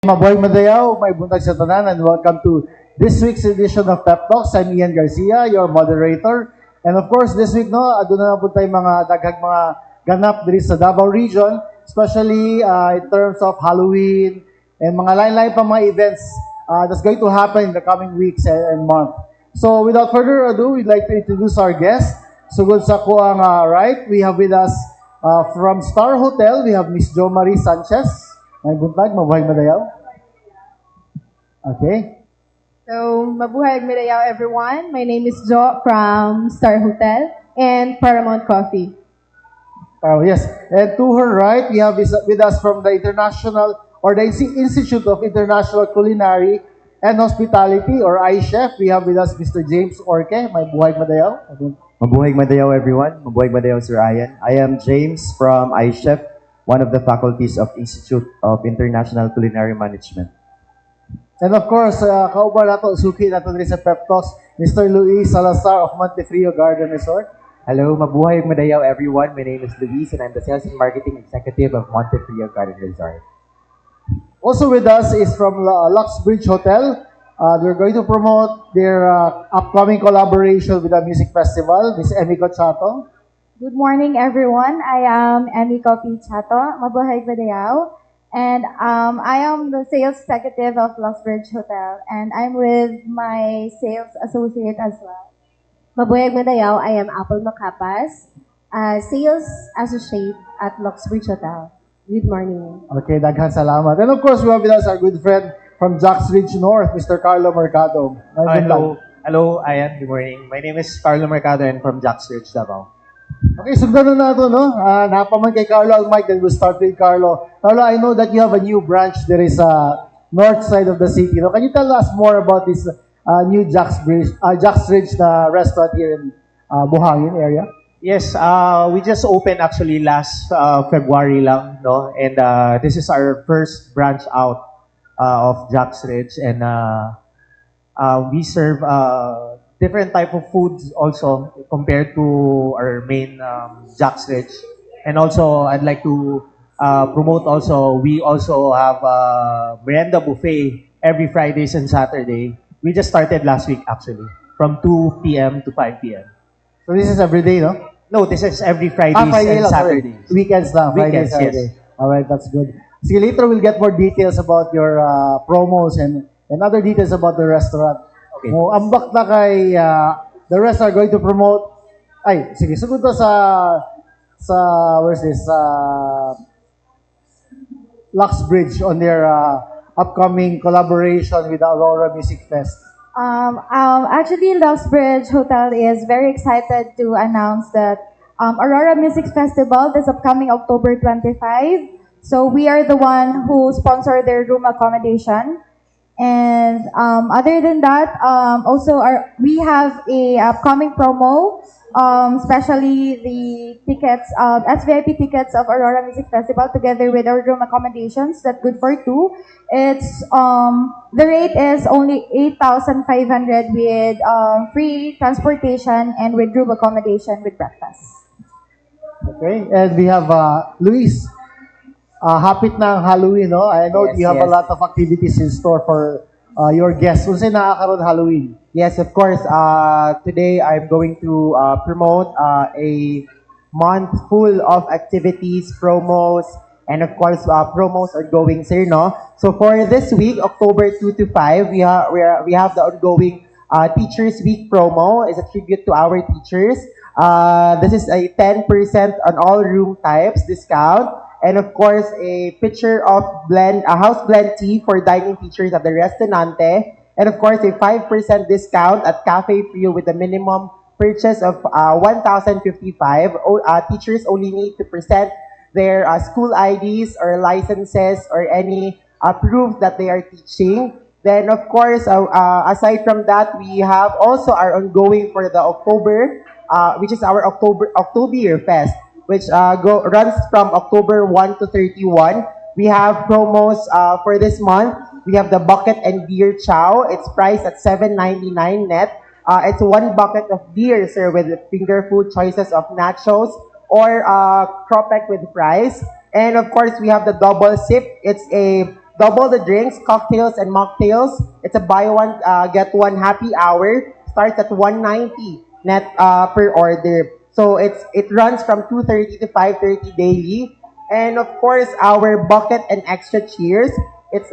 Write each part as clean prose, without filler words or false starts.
Mabuhay Madayaw, may buntag sa tanan, and welcome to this week's edition of Pep Talks. I'm Ian Garcia, your moderator. And of course, this week, no, aduna na po tayo mga daghang mga ganap diri sa Davao region, especially in terms of Halloween and mga lain-lain pa mga events that's going to happen in the coming weeks and month. So without further ado, we'd like to introduce our guest. Sugod sa kuang right, we have with us from Star Hotel, we have Miss Jo Marie Sanchez. May buntag, mabuhay Madayaw. Okay. So, mabuhay Mirayaw everyone. My name is Jo from Star Hotel and Paramount Coffee. Oh, yes. And to her right, we have with us from the International or the Institute of International Culinary and Hospitality or iChef. We have with us Mr. James Orke. May buhay Madayaw. Mabuhay Madayaw everyone. Mabuhay Madayaw Sir Ian. I am James from iChef, one of the faculties of Institute of International Culinary Management. And of course, kauban nato suki nato diri sa Pep Talks, Mr. Luis Salazar of Montefrio Garden Resort. Hello, Mabuhay Madayaw everyone. My name is Luis and I'm the Sales and Marketing Executive of Montefrio Garden Resort. Also with us is from Luxbridge Hotel. They're going to promote their upcoming collaboration with the music festival, Miss Emiko Chato. Good morning everyone. I am Emiko P. Chato. Mabuhay Mirayaw. And I am the sales executive of Luxbridge Hotel. And I'm with my sales associate as well. Mabuhay Madayaw, I am Apple Macapas, sales associate at Luxbridge Hotel. Good morning. Okay, daghan salamat. And of course, we have with us our good friend from Jacks Ridge North, Mr. Carlo Mercado. Hello, Ian. Good morning. My name is Carlo Mercado and from Jacks Ridge, Davao. Okay, sugdan na nato, no? Napaman kay Carlo ang mic, then we'll start with Carlo. Carlo, I know that you have a new branch there is north side of the city. No? Can you tell us more about this new Jacks Ridge restaurant here in Buhangin area? Yes, we just opened actually last February lang, no? And this is our first branch out of Jacks Ridge, and we serve different type of foods also compared to our main Jacks Ridge. And also, I'd like to promote also, we also have a merienda buffet every Fridays and Saturday. We just started last week actually, from 2 p.m. to 5 p.m. So this is every day, no? No, this is every Fridays Friday and lang, Saturdays. sorry. Weekends lang. Friday, Weekends, Saturday. yes. Alright, that's good. See, later we'll get more details about your promos and other details about the restaurant. Okay. Ambak na kay the rest are going to promote. Ay, sige, sugod to where's this? Luxbridge on their upcoming collaboration with the Aurora Music Fest. Actually, Luxbridge Hotel is very excited to announce that Aurora Music Festival is upcoming October 25. So we are the one who sponsor their room accommodation. And other than that, also we have a upcoming promo, especially the tickets, SVIP tickets of Aurora Music Festival together with our room accommodations. That's good for two. It's the rate is only 8,500 with free transportation and with room accommodation with breakfast. Okay, and we have Luis. Hapit na ang Halloween, no? I know Yes, you have a yes. lot of activities in store for your guests. Kung sa'yo nakakaroon Halloween? Yes, of course. Today I'm going to promote a month full of activities, promos, and of course promos ongoing, sir, no? So for this week, October 2 to 5, we have the ongoing Teachers Week promo. It's a tribute to our teachers. This is a 10% on all room types discount. And of course, a pitcher of house blend tea for dining teachers at the Restaurante. And of course, a 5% discount at Cafe Frio with a minimum purchase of 1,055. Teachers only need to present their school IDs or licenses or any proof that they are teaching. Then, of course, aside from that, we have also our ongoing for the October, which is our October Fest, which runs from October 1 to 31. We have promos for this month. We have the bucket and beer chow. It's priced at $7.99 net. It's one bucket of beer, sir, with finger food choices of nachos or cropek with fries. And of course, we have the double sip. It's a double the drinks, cocktails and mocktails. It's a buy one get one happy hour. Starts at 190 net per order. So it runs from 2:30 to 5:30 daily. And of course, our bucket and extra cheers. It's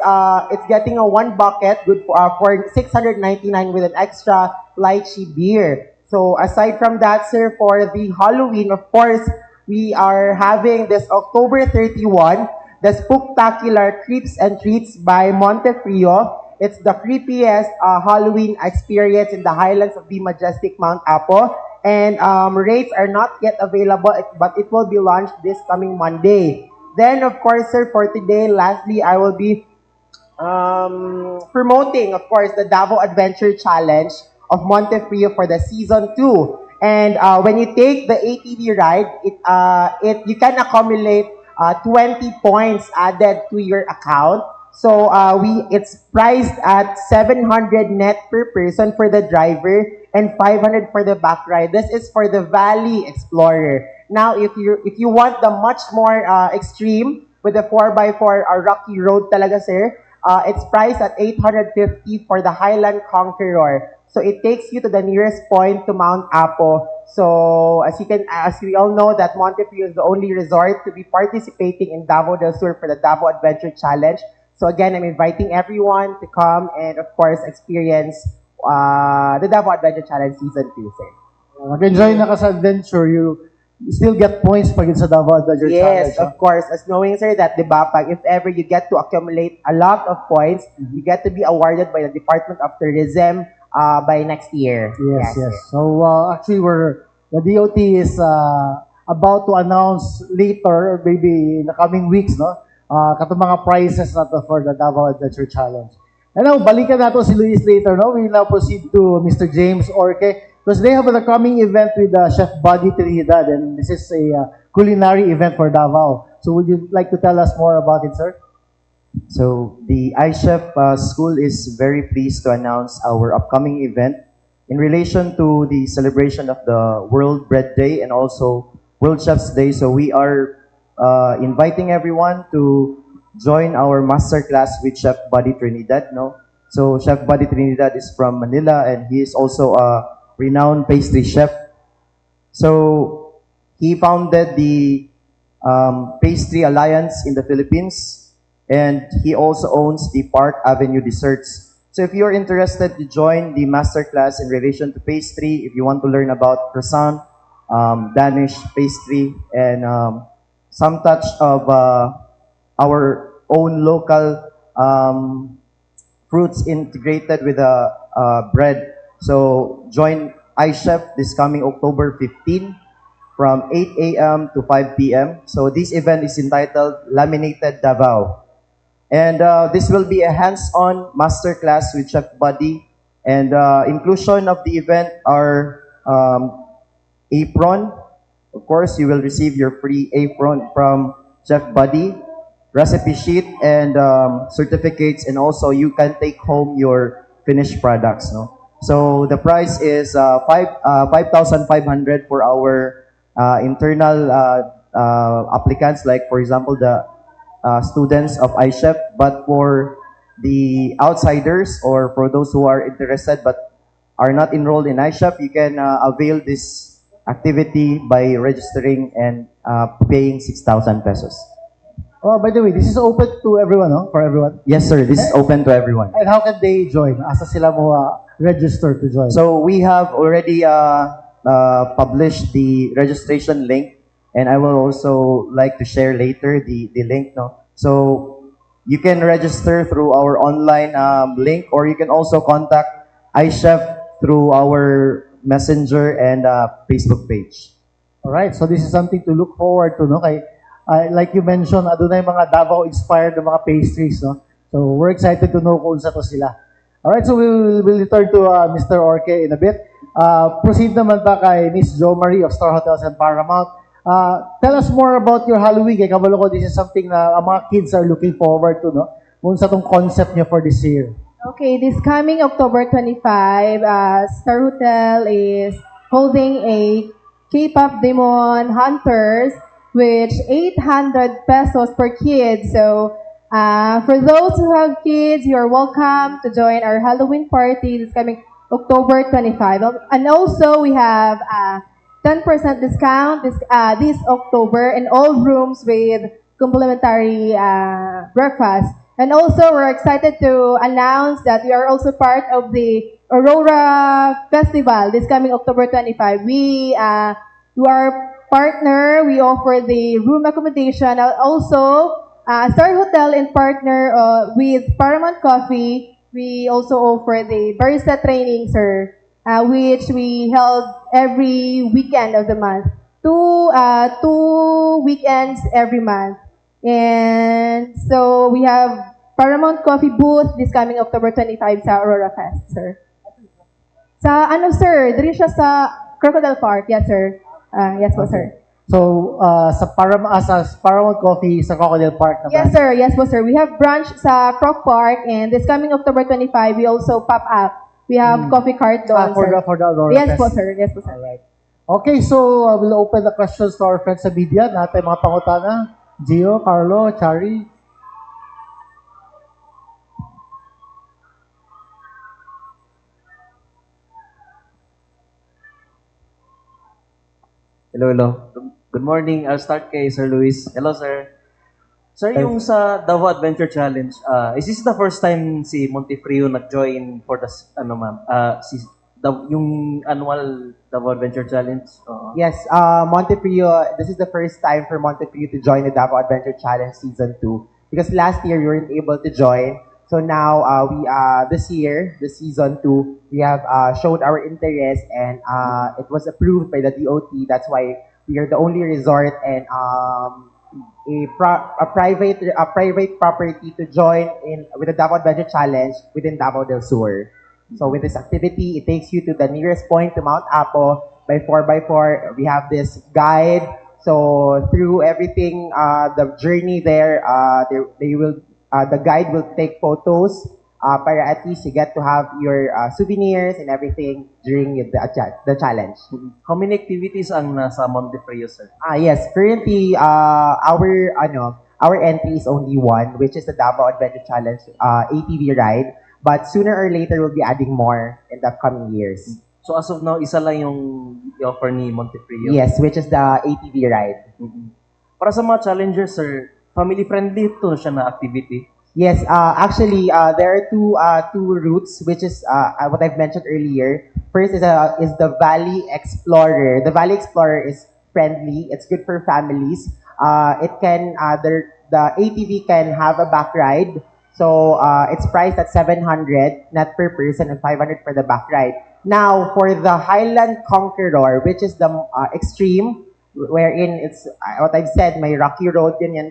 getting a one bucket, good for 699 with an extra lychee beer. So aside from that, sir, for the Halloween, of course, we are having this October 31, the Spooktacular Creeps and Treats by Montefrio. It's the creepiest Halloween experience in the highlands of the majestic Mount Apo. And rates are not yet available, but it will be launched this coming Monday. Then, of course, sir, for today, lastly, I will be promoting, of course, the Davao Adventure Challenge of Montefrio for the season 2. And when you take the ATV ride, you can accumulate 20 points added to your account. So it's priced at 700 net per person for the driver and 500 for the back ride. This is for the Valley Explorer. Now, if you want the much more extreme with the 4x4 rocky road talaga, sir, it's priced at 850 for the Highland Conqueror. So it takes you to the nearest point to Mount Apo. So as we all know, that Montefrio is the only resort to be participating in Davao del Sur for the Davao Adventure Challenge. So again, I'm inviting everyone to come and of course experience the Davao Adventure Challenge Season 2, sir. Mag-enjoy na ka sa adventure, you still get points pag sa Davao Adventure Challenge. Yes, of course. As knowing, sir, that, di ba, pag if ever you get to accumulate a lot of points, you get to be awarded by the Department of Tourism by next year. Yes. So actually, the DOT is about to announce later, maybe in the coming weeks, no? Katong mga prizes nato for the Davao Adventure Challenge. And now, balikan nato si Luis later, no? We now proceed to Mr. James Orque, because they have an upcoming event with Chef Buddy Trinidad, and this is a culinary event for Davao. So would you like to tell us more about it, sir? So the iChef School is very pleased to announce our upcoming event in relation to the celebration of the World Bread Day and also World Chef's Day. So we are inviting everyone to join our masterclass with Chef Buddy Trinidad. No, so Chef Buddy Trinidad is from Manila and he is also a renowned pastry chef. So he founded the Pastry Alliance in the Philippines, and he also owns the Park Avenue Desserts. So if you're interested to join the masterclass in relation to pastry, if you want to learn about croissant, Danish pastry, and some touch of our own local fruits integrated with bread. So join iChef this coming October 15 from 8 a.m. to 5 p.m. So this event is entitled Laminated Davao. And this will be a hands-on masterclass with Chef Buddy. And inclusion of the event are apron. Of course, you will receive your free apron from Chef Buddy, recipe sheet, and certificates. And also, you can take home your finished products. No? So the price is 5,500 for our internal applicants, like for example the students of iChef. But for the outsiders or for those who are interested but are not enrolled in iChef, you can avail this activity by registering and paying 6,000 pesos. Oh, by the way, this is open to everyone, no? For everyone. Yes, sir. This is open to everyone. And how can they join? Asa sila mo register to join? So we have already published the registration link, and I will also like to share later the link. No, so you can register through our online link, or you can also contact iChef through our Messenger and Facebook page. All right, so this is something to look forward to, no? Kay, like you mentioned, adunay mga Davao-inspired na mga pastries, no? So we're excited to know kung sa to sila. All right, so we'll return to Mr. Orque in a bit. Proceed naman pa kay Miss Jo Marie of Star Hotels and Paramount. Tell us more about your Halloween. Kay kabalo ko, this is something na ang mga kids are looking forward to, no? Kung sa tong concept niyo for this year. Okay, this coming October 25, Star Hotel is holding a K-pop Demon Hunters, which 800 pesos per kid. So For those who have kids, you are welcome to join our Halloween party this coming October 25. And also, we have 10% discount this October in all rooms with complimentary breakfast. And also, we're excited to announce that we are also part of the Aurora Festival this coming October 25. We are partner. We offer the room accommodation. Also, Star Hotel in partner with Paramount Coffee. We also offer the barista training, sir, which we held every weekend of the month. Two weekends every month. And so we have Paramount Coffee booth this coming October 25 sa Aurora Fest, sir. Sa ano, sir? Diri siya sa Crocodile Park. Yes, sir. Yes po, sir. So, sa Paramount Coffee sa Crocodile Park naman. Yes, sir. Yes po, sir. We have branch sa Croc Park, and this coming October 25, we also pop up. We have coffee cart doon, For sir. the Aurora Yes Fest. po, sir. Yes po, sir. Alright. Okay, so we'll open the questions to our friends sa media. Natin mga pangutana. Gio, Carlo, Chari. Hello. Good morning. I'll start kay Sir Luis. Hello, sir. Sir, yung sa Davao Adventure Challenge, is this the first time si Montefrio nag-join for the, yung annual Davao Adventure Challenge? Yes, Montefrio, this is the first time for Montefrio to join the Davao Adventure Challenge Season 2. Because last year, you weren't able to join. So now, this year, the Season 2, we have showed our interest and it was approved by the DOT. That's why we are the only resort and a private property to join in with the Davao Adventure Challenge within Davao del Sur. So with this activity, it takes you to the nearest point to Mount Apo by 4x4. We have this guide. So through everything, the journey there, the guide will take photos para at least you get to have your souvenirs and everything during the challenge. How many activities ang nasa Montefrio, sir? Yes, currently our entry is only one, which is the Davao Adventure Challenge ATV ride. But sooner or later, we'll be adding more in the coming years. So as of now, isa lang yung offer ni Montefrio? Yes, which is the ATV ride. Para sa mga challengers, sir, family-friendly to siya na activity? Yes, actually, there are two routes, which is what I've mentioned earlier. First is the Valley Explorer. The Valley Explorer is friendly. It's good for families. The ATV can have a back ride. So it's priced at 700 net per person and 500 for the back ride. Now, for the Highland Conqueror, which is the extreme, wherein it's what I've said, may rocky road, ganyan.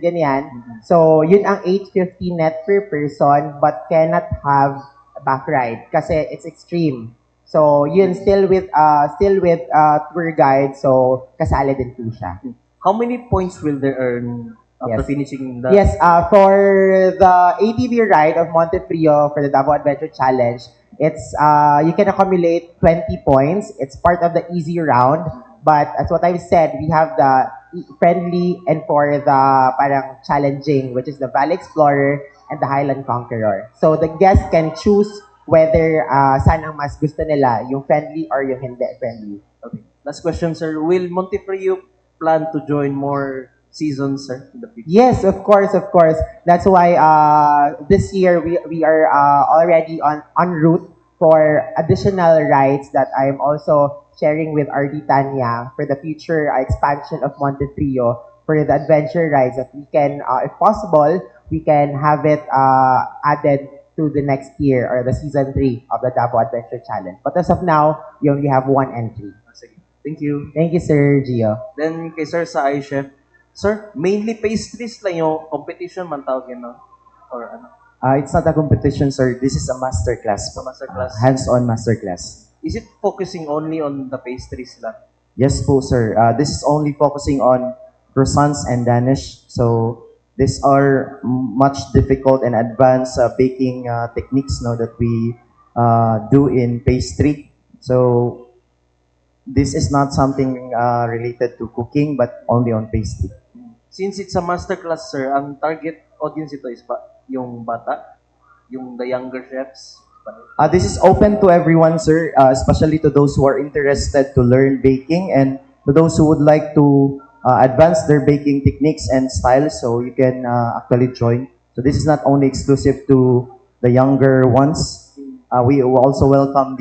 So, yun ang 850 net per person but cannot have a back ride kasi it's extreme. So, yun still with tour guide, so kasali din po siya. How many points will they earn after Yes. finishing the... Yes, for the ATV ride of Montefrio for the Davao Adventure Challenge, it's you can accumulate 20 points. It's part of the easy round. But as what I've said, we have the friendly and for the parang challenging, which is the Valley Explorer and the Highland Conqueror. So the guests can choose whether saan ang mas gusto nila, yung friendly or yung hindi friendly. Okay. Last question, sir. Will Montefrio plan to join more seasons, sir, in the future? Yes, of course. That's why this year we are already en route for additional rides that I'm also sharing with RD Tanya for the future expansion of Montefrio for the adventure rides that we can, if possible, we can have it added to the next year or the season 3 of the Davao Adventure Challenge. But as of now, we only have one entry. Sige. Thank you. Thank you, Sir Gio. Then, kay sir sa iChef, sir, mainly pastries lang yung competition man tawag yun, no? Or ano? It's not a competition, sir. This is a masterclass po. Masterclass. Hands-on masterclass. Is it focusing only on the pastries lang? Yes po, sir. This is only focusing on croissants and Danish. So these are much difficult and advanced baking techniques now that we do in pastry. So this is not something related to cooking, but only on pastry. Since it's a masterclass, sir, ang target audience ito is yung bata, yung the younger chefs? This is open to everyone, sir, especially to those who are interested to learn baking and to those who would like to advance their baking techniques and styles. So you can actually join. So this is not only exclusive to the younger ones. We will also welcome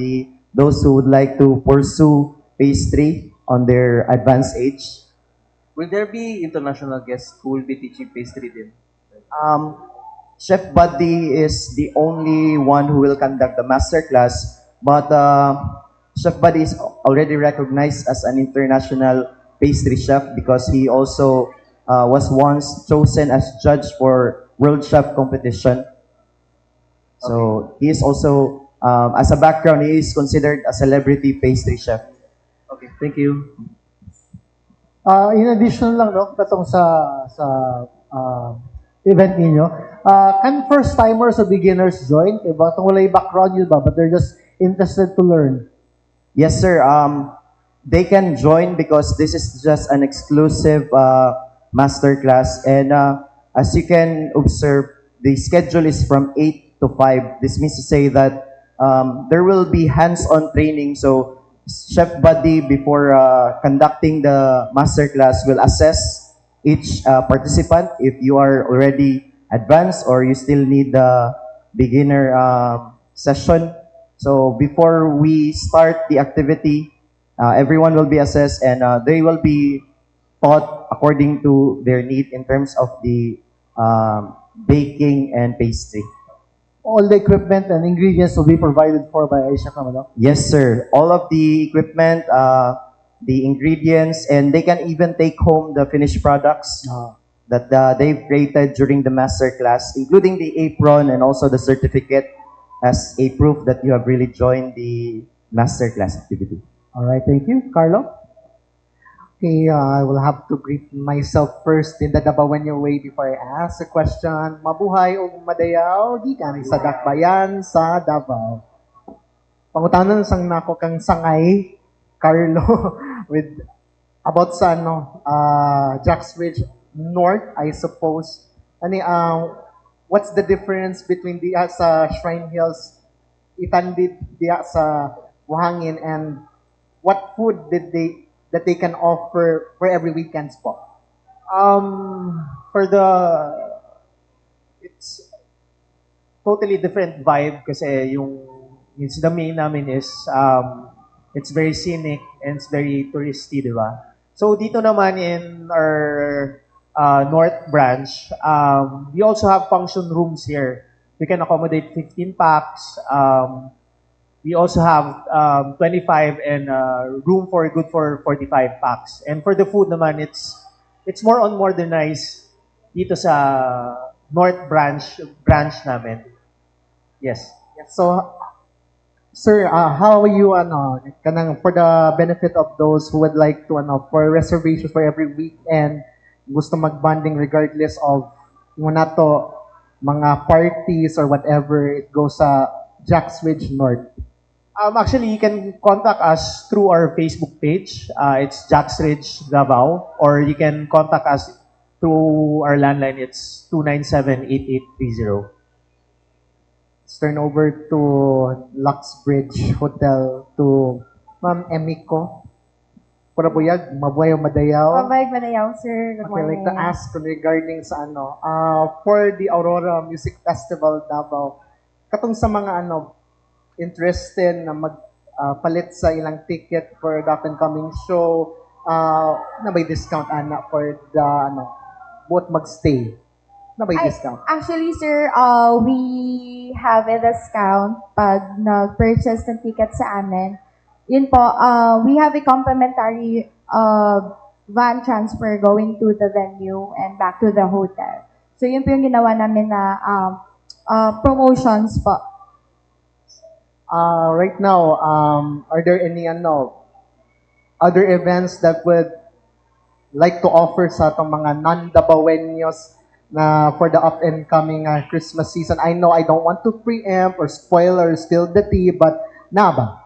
those who would like to pursue pastry on their advanced age. Will there be international guests who will be teaching pastry din? Chef Buddy is the only one who will conduct the master class, but Chef Buddy is already recognized as an international pastry chef because he also was once chosen as judge for World Chef competition. So he is also, as a background, he is considered a celebrity pastry chef. Okay, thank you. In addition lang, no, katong sa event ninyo, can first-timers or beginners join? Diba? Itong wala yung background yun ba? But they're just interested to learn. Yes, sir. They can join because this is just an exclusive master class. And as you can observe, the schedule is from 8 to 5. This means to say that there will be hands-on training. So Chef Buddy, before conducting the master class, will assess each participant if you are already advanced or you still need the beginner session. So before we start the activity, everyone will be assessed and they will be taught according to their need in terms of the baking and pastry. All the equipment and ingredients will be provided for by Aisha Kamano. Yes, sir. All of the equipment, the ingredients, and they can even take home the finished products that they've created during the master class, including the apron and also the certificate as a proof that you have really joined the master class activity. All right, thank you. Carlo? Okay, I will have to greet myself first in the Dabawenyo way before I ask a question. Mabuhay o madayaw, di ka sa dakbayan sa Davao. Pangutanan sang nako kang sangay, Carlo, with about sa Jacks Ridge North, I suppose. What's the difference between diya sa Shrine Hills, Itandid diya sa Buhangin, and what food that they can offer for every weekends po? It's totally different vibe kasi yung sa main namin is it's very scenic and it's very touristy, di ba? So dito naman in our North Branch, we also have function rooms here. We can accommodate 15 packs. We also have 25 and room for good for 45 packs. And for the food naman, it's more on modernized dito sa North branch namin. Yes. So, sir, how you kanang for the benefit of those who would like to for reservations for every weekend, gusto magbanding regardless of yung nato mga parties or whatever, it goes sa Jacks Ridge North. Actually, you can contact us through our Facebook page. It's Jacks Ridge Davao, or you can contact us through our landline. It's 297-8830. Let's turn over to Luxbridge Hotel to Ma'am Emiko. Para buyag, mabuhay o madayaw. Mabayag madayaw, sir. Good Okay, I'd like to morning. ask regarding sa for the Aurora Music Festival Davao, katong sa mga interested na magpalit sa ilang ticket for the up-and-coming show, na may discount for the both magstay. Na may discount. Actually, sir, we have a discount pag nag-purchase ng ticket sa amin. Yun po, we have a complimentary van transfer going to the venue and back to the hotel. So yun po yung ginawa namin na promotions po. Right now, are there any other events that would like to offer sa atong mga non-Dabawenyos na for the up-and-coming Christmas season? I know I don't want to preempt or spoil or spill the tea, but na ba?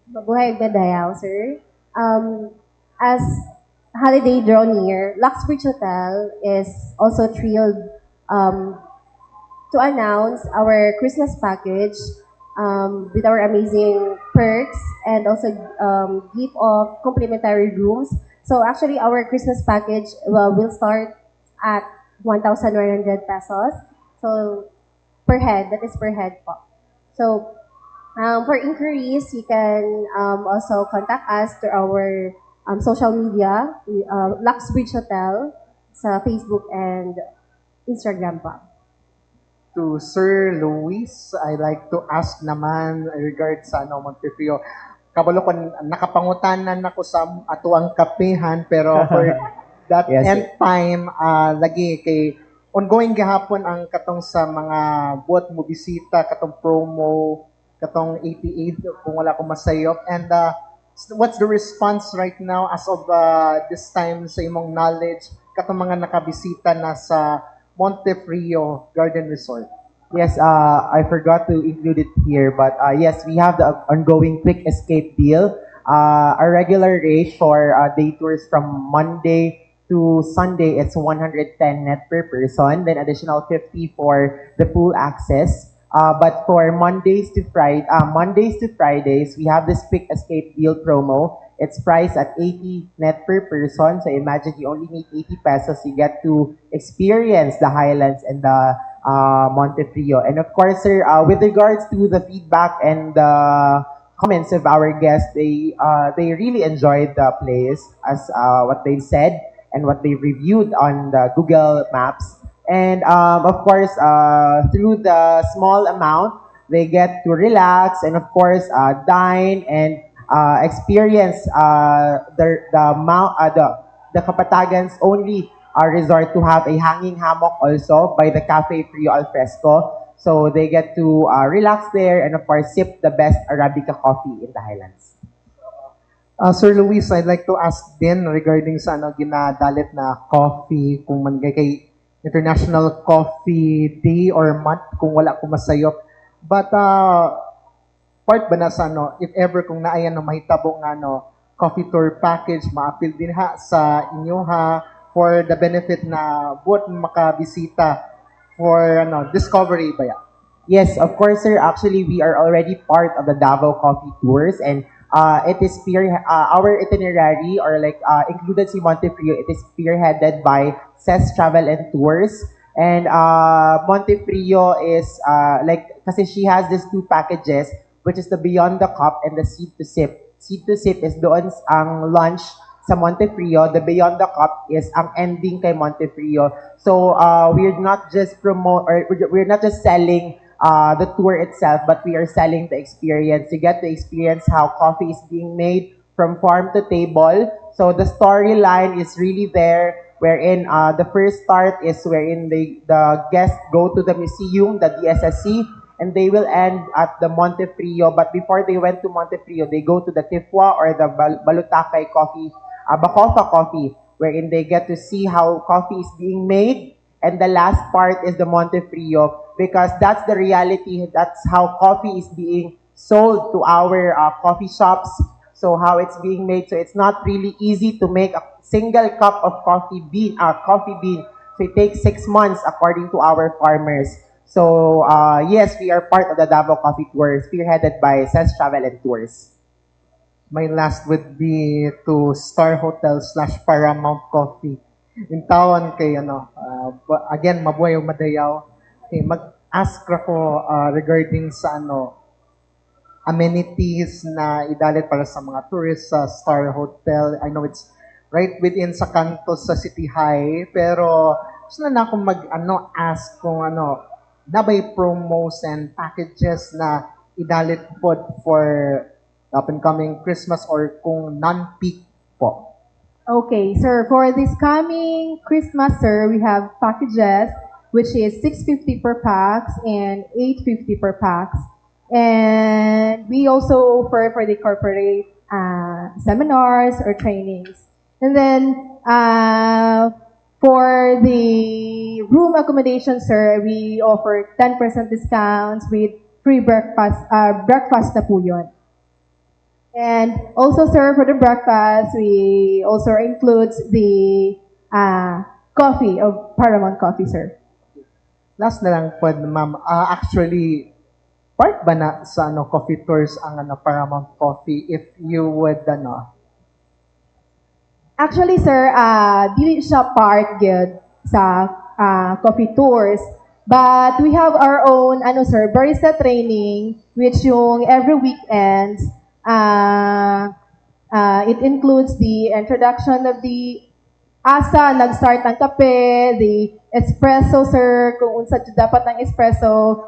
Mabuhay madayaw, sir. As holiday draw near, Luxbridge Hotel is also thrilled um, to announce our Christmas package with our amazing perks and also gift of complimentary rooms. So actually, our Christmas package will start at 1,100 pesos. So per head, that is per head po. So for inquiries, you can also contact us through our social media, Luxbridge Hotel, sa Facebook and Instagram pa. To Sir Luis, I like to ask naman regard sa Montefrio. Kabalo ko nakapangutanan ako sa ato ang kapehan pero for that Yes, end time lagi kay ongoing gihapon ang katong sa mga buot mo bisita katong promo katong 88 kung wala ko masayop and what's the response right now as of this time sa imong knowledge katong mga nakabisita na sa Montefrio Garden Resort? Yes, I forgot to include it here, but yes, we have the ongoing quick escape deal. Our regular rate for day tours from Monday to Sunday, it's 110 net per person, then additional 50 for the pool access. But for Mondays to Fridays, we have this quick escape deal promo. It's priced at 80 net per person. So imagine you only need 80 pesos. You get to experience the highlands and the Montefrio. And of course, sir, with regards to the feedback and the comments of our guests, they really enjoyed the place as what they said and what they reviewed on the Google Maps. And of course, through the small amount, they get to relax and of course dine and experience the Kapatagan's only resort to have a hanging hammock also by the Cafe Frio Al Fresco. So they get to relax there and of course sip the best Arabica coffee in the Highlands. Sir Luis, I'd like to ask din regarding sa ginadalit na coffee, kung man kay International Coffee Day or month, kung wala ko masayop. But part ba na sa if ever kung naayan mahitabo nga coffee tour package, ma-appeal din sa inyo for the benefit na buot makabisita for discovery ba ya? Yes, of course, sir. Actually, we are already part of the Davao Coffee Tours, and it is our itinerary or like included si Montefrio. It is spearheaded by CES Travel and Tours, and Montefrio is kasi she has these two packages, which is the Beyond the Cup and the Seed to Sip. Seed to Sip is doon ang lunch sa Montefrio. The Beyond the Cup is ang ending kay Montefrio. So we're not just selling the tour itself, but we are selling the experience. You get to experience how coffee is being made from farm to table. So the storyline is really there, wherein the first start is wherein the guests go to the museum, the DSSC, and they will end at the Montefrio. But before they went to Montefrio, they go to the Tifwa or the Balutakay coffee, Bacofa coffee, wherein they get to see how coffee is being made. And the last part is the Montefrio, because that's the reality. That's how coffee is being sold to our coffee shops. So how it's being made. So it's not really easy to make a single cup of coffee bean. So it takes 6 months according to our farmers. So yes, we are part of the Davao Coffee Tour, spearheaded by CES Travel and Tours. My last would be to Star Hotel / Paramount Coffee. In taon kay again, mabuhay o madayaw. Mag-ask ko regarding sa amenities na idalit para sa mga tourists sa Star Hotel. I know it's right within sa kanto sa City High, pero gusto na akong ask kung nabay promos and packages na idalit po for up and coming Christmas or kung non-peak po. Okay, sir, for this coming Christmas, sir, we have packages which is 650 per pax and 850 per pax. And we also offer for the corporate seminars or trainings. And then for the room accommodation, sir, we offer 10% discounts with free breakfast na po yun. And also, sir, for the breakfast, we also includes the coffee of Paramount Coffee, sir. Last na lang po, ma'am. Actually, part ba na sa coffee tours ang Paramount Coffee if you would Actually, sir, dili siya part good sa coffee tours. But we have our own, sir, barista training, which yung every weekend, it includes the introduction of the asa nag-start ng kape, the espresso, sir, kung unsa dapat ng espresso,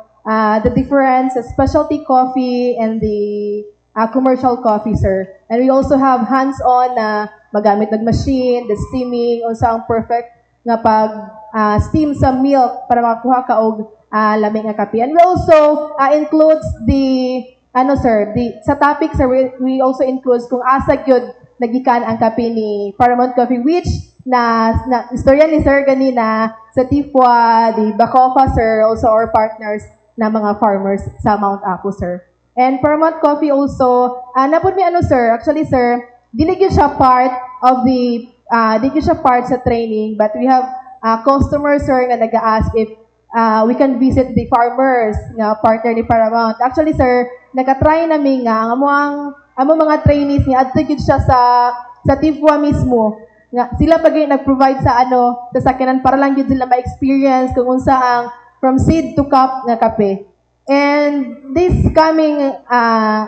the difference, specialty coffee, and the commercial coffee, sir. And we also have hands-on na magamit ng machine, the steaming, unsa ang perfect nga pag steam sa milk para makakuha ka og lamig nga kape. And we also includes the sa topic, sir, we also includes kung asa gyud nagikan ang kape ni Paramount Coffee, which na istorya ni sir ganina sa Tifwa, the Bacofa, sir, also our partners na mga farmers sa Mount Apo, sir. And Paramount Coffee also, napod mi sir, actually, sir, dili gyud siya part of the, dili gyud siya part sa training, but we have customers, sir, nga nag-ask if we can visit the farmers nga partner ni Paramount. Actually, sir, nagka-try namin nga, ang mga trainees niya, adto gyud siya sa Tifwa mismo. Nga, sila pag nag-provide sa sa sakinan para lang yun sila ma-experience kung unsa ang from seed to cup nga kape. And this coming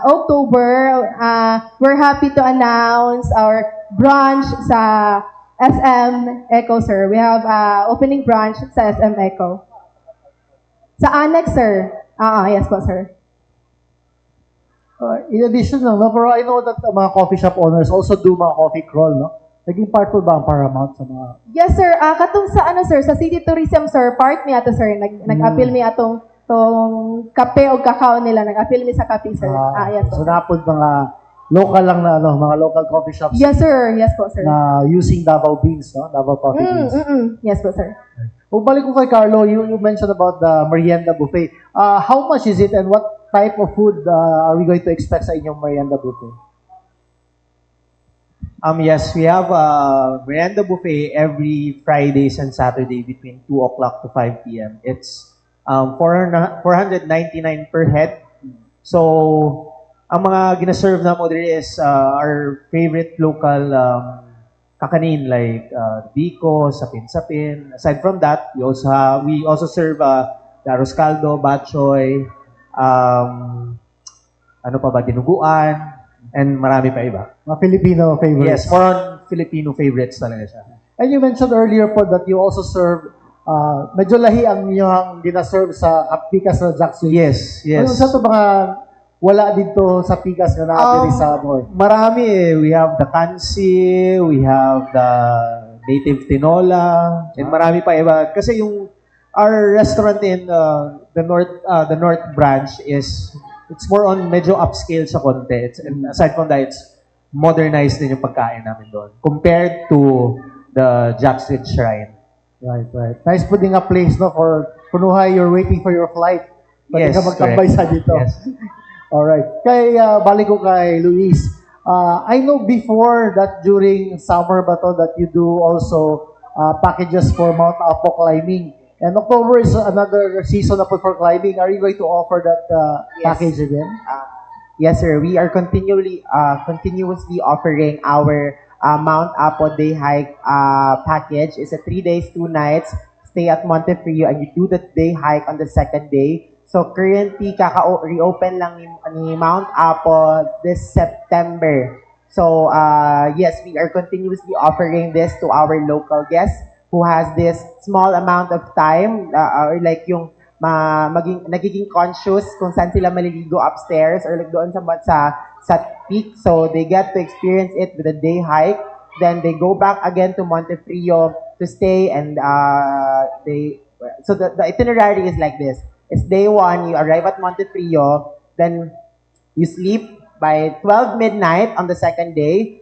October, we're happy to announce our branch sa SM Eco, sir. We have opening branch sa SM Eco. Sa Annex, sir. Yes po, sir. In addition, no, pero I know that mga coffee shop owners also do mga coffee crawl, no? Naging part po ba ang Paramount sa mga... Yes, sir. Katong sa sir, sa City Tourism, sir, part mi ato, sir. Nag-appeal mi atong tong kape o kakao nila. Nag-appeal mi sa kape, sir. Yes po. So napod mga local lang na mga local coffee shops Yes, sir. Yes po, sir. na using Davao beans, no? Davao coffee beans. Yes po, sir. Kung balik ko kay Carlo, you mentioned about the merienda buffet. How much is it and what type of food are we going to expect sa inyong merienda buffet? Yes, we have a merienda buffet every Fridays and Saturday between 2 o'clock to 5 p.m. It's 499 per head. So, ang mga ginaserve na mo diri is our favorite local kakanin like biko, sapin-sapin. Aside from that, we also serve the arroz caldo, batchoy, ano pa ba, dinuguan, and marami pa iba. Mga Filipino favorites. Yes, more on Filipino favorites talaga siya. And you mentioned earlier po that you also serve, medyo lahi ang inyong ginaserve sa Pikas na Jackson. Yes, yes. Ano sa ito mga wala dito sa Pikas na natin sa North? Marami eh. We have the kansi, we have the native tinola, and marami pa iba. Kasi our restaurant in the North branch it's more on medyo upscale sa konti. And aside from that, it's modernized din yung pagkain namin doon compared to the Jack's Ridge Shrine. Right. Nice po din nga place, no, for kunuhay, you're waiting for your flight. Pwede Yes, ka magtambay correct. sa dito. Yes. Alright. Balik ko kay Luis. I know before that during summer ba to that you do also packages for Mount Apo climbing. And October is another season na po for climbing. Are you going to offer that Yes. package again? Yes, sir. We are continuously offering our Mount Apo Day Hike package. It's a 3 days, 2 nights. Stay at Montefrio and you do the day hike on the second day. So currently, reopen lang ni Mount Apo this September. So yes, we are continuously offering this to our local guests who has this small amount of time or like yung nagiging conscious kung saan sila maliligo upstairs or like doon sa peak. So they get to experience it with a day hike. Then they go back again to Montefrio to stay and so the itinerary is like this. It's day 1, you arrive at Montefrio, then you sleep by 12 midnight on the second day.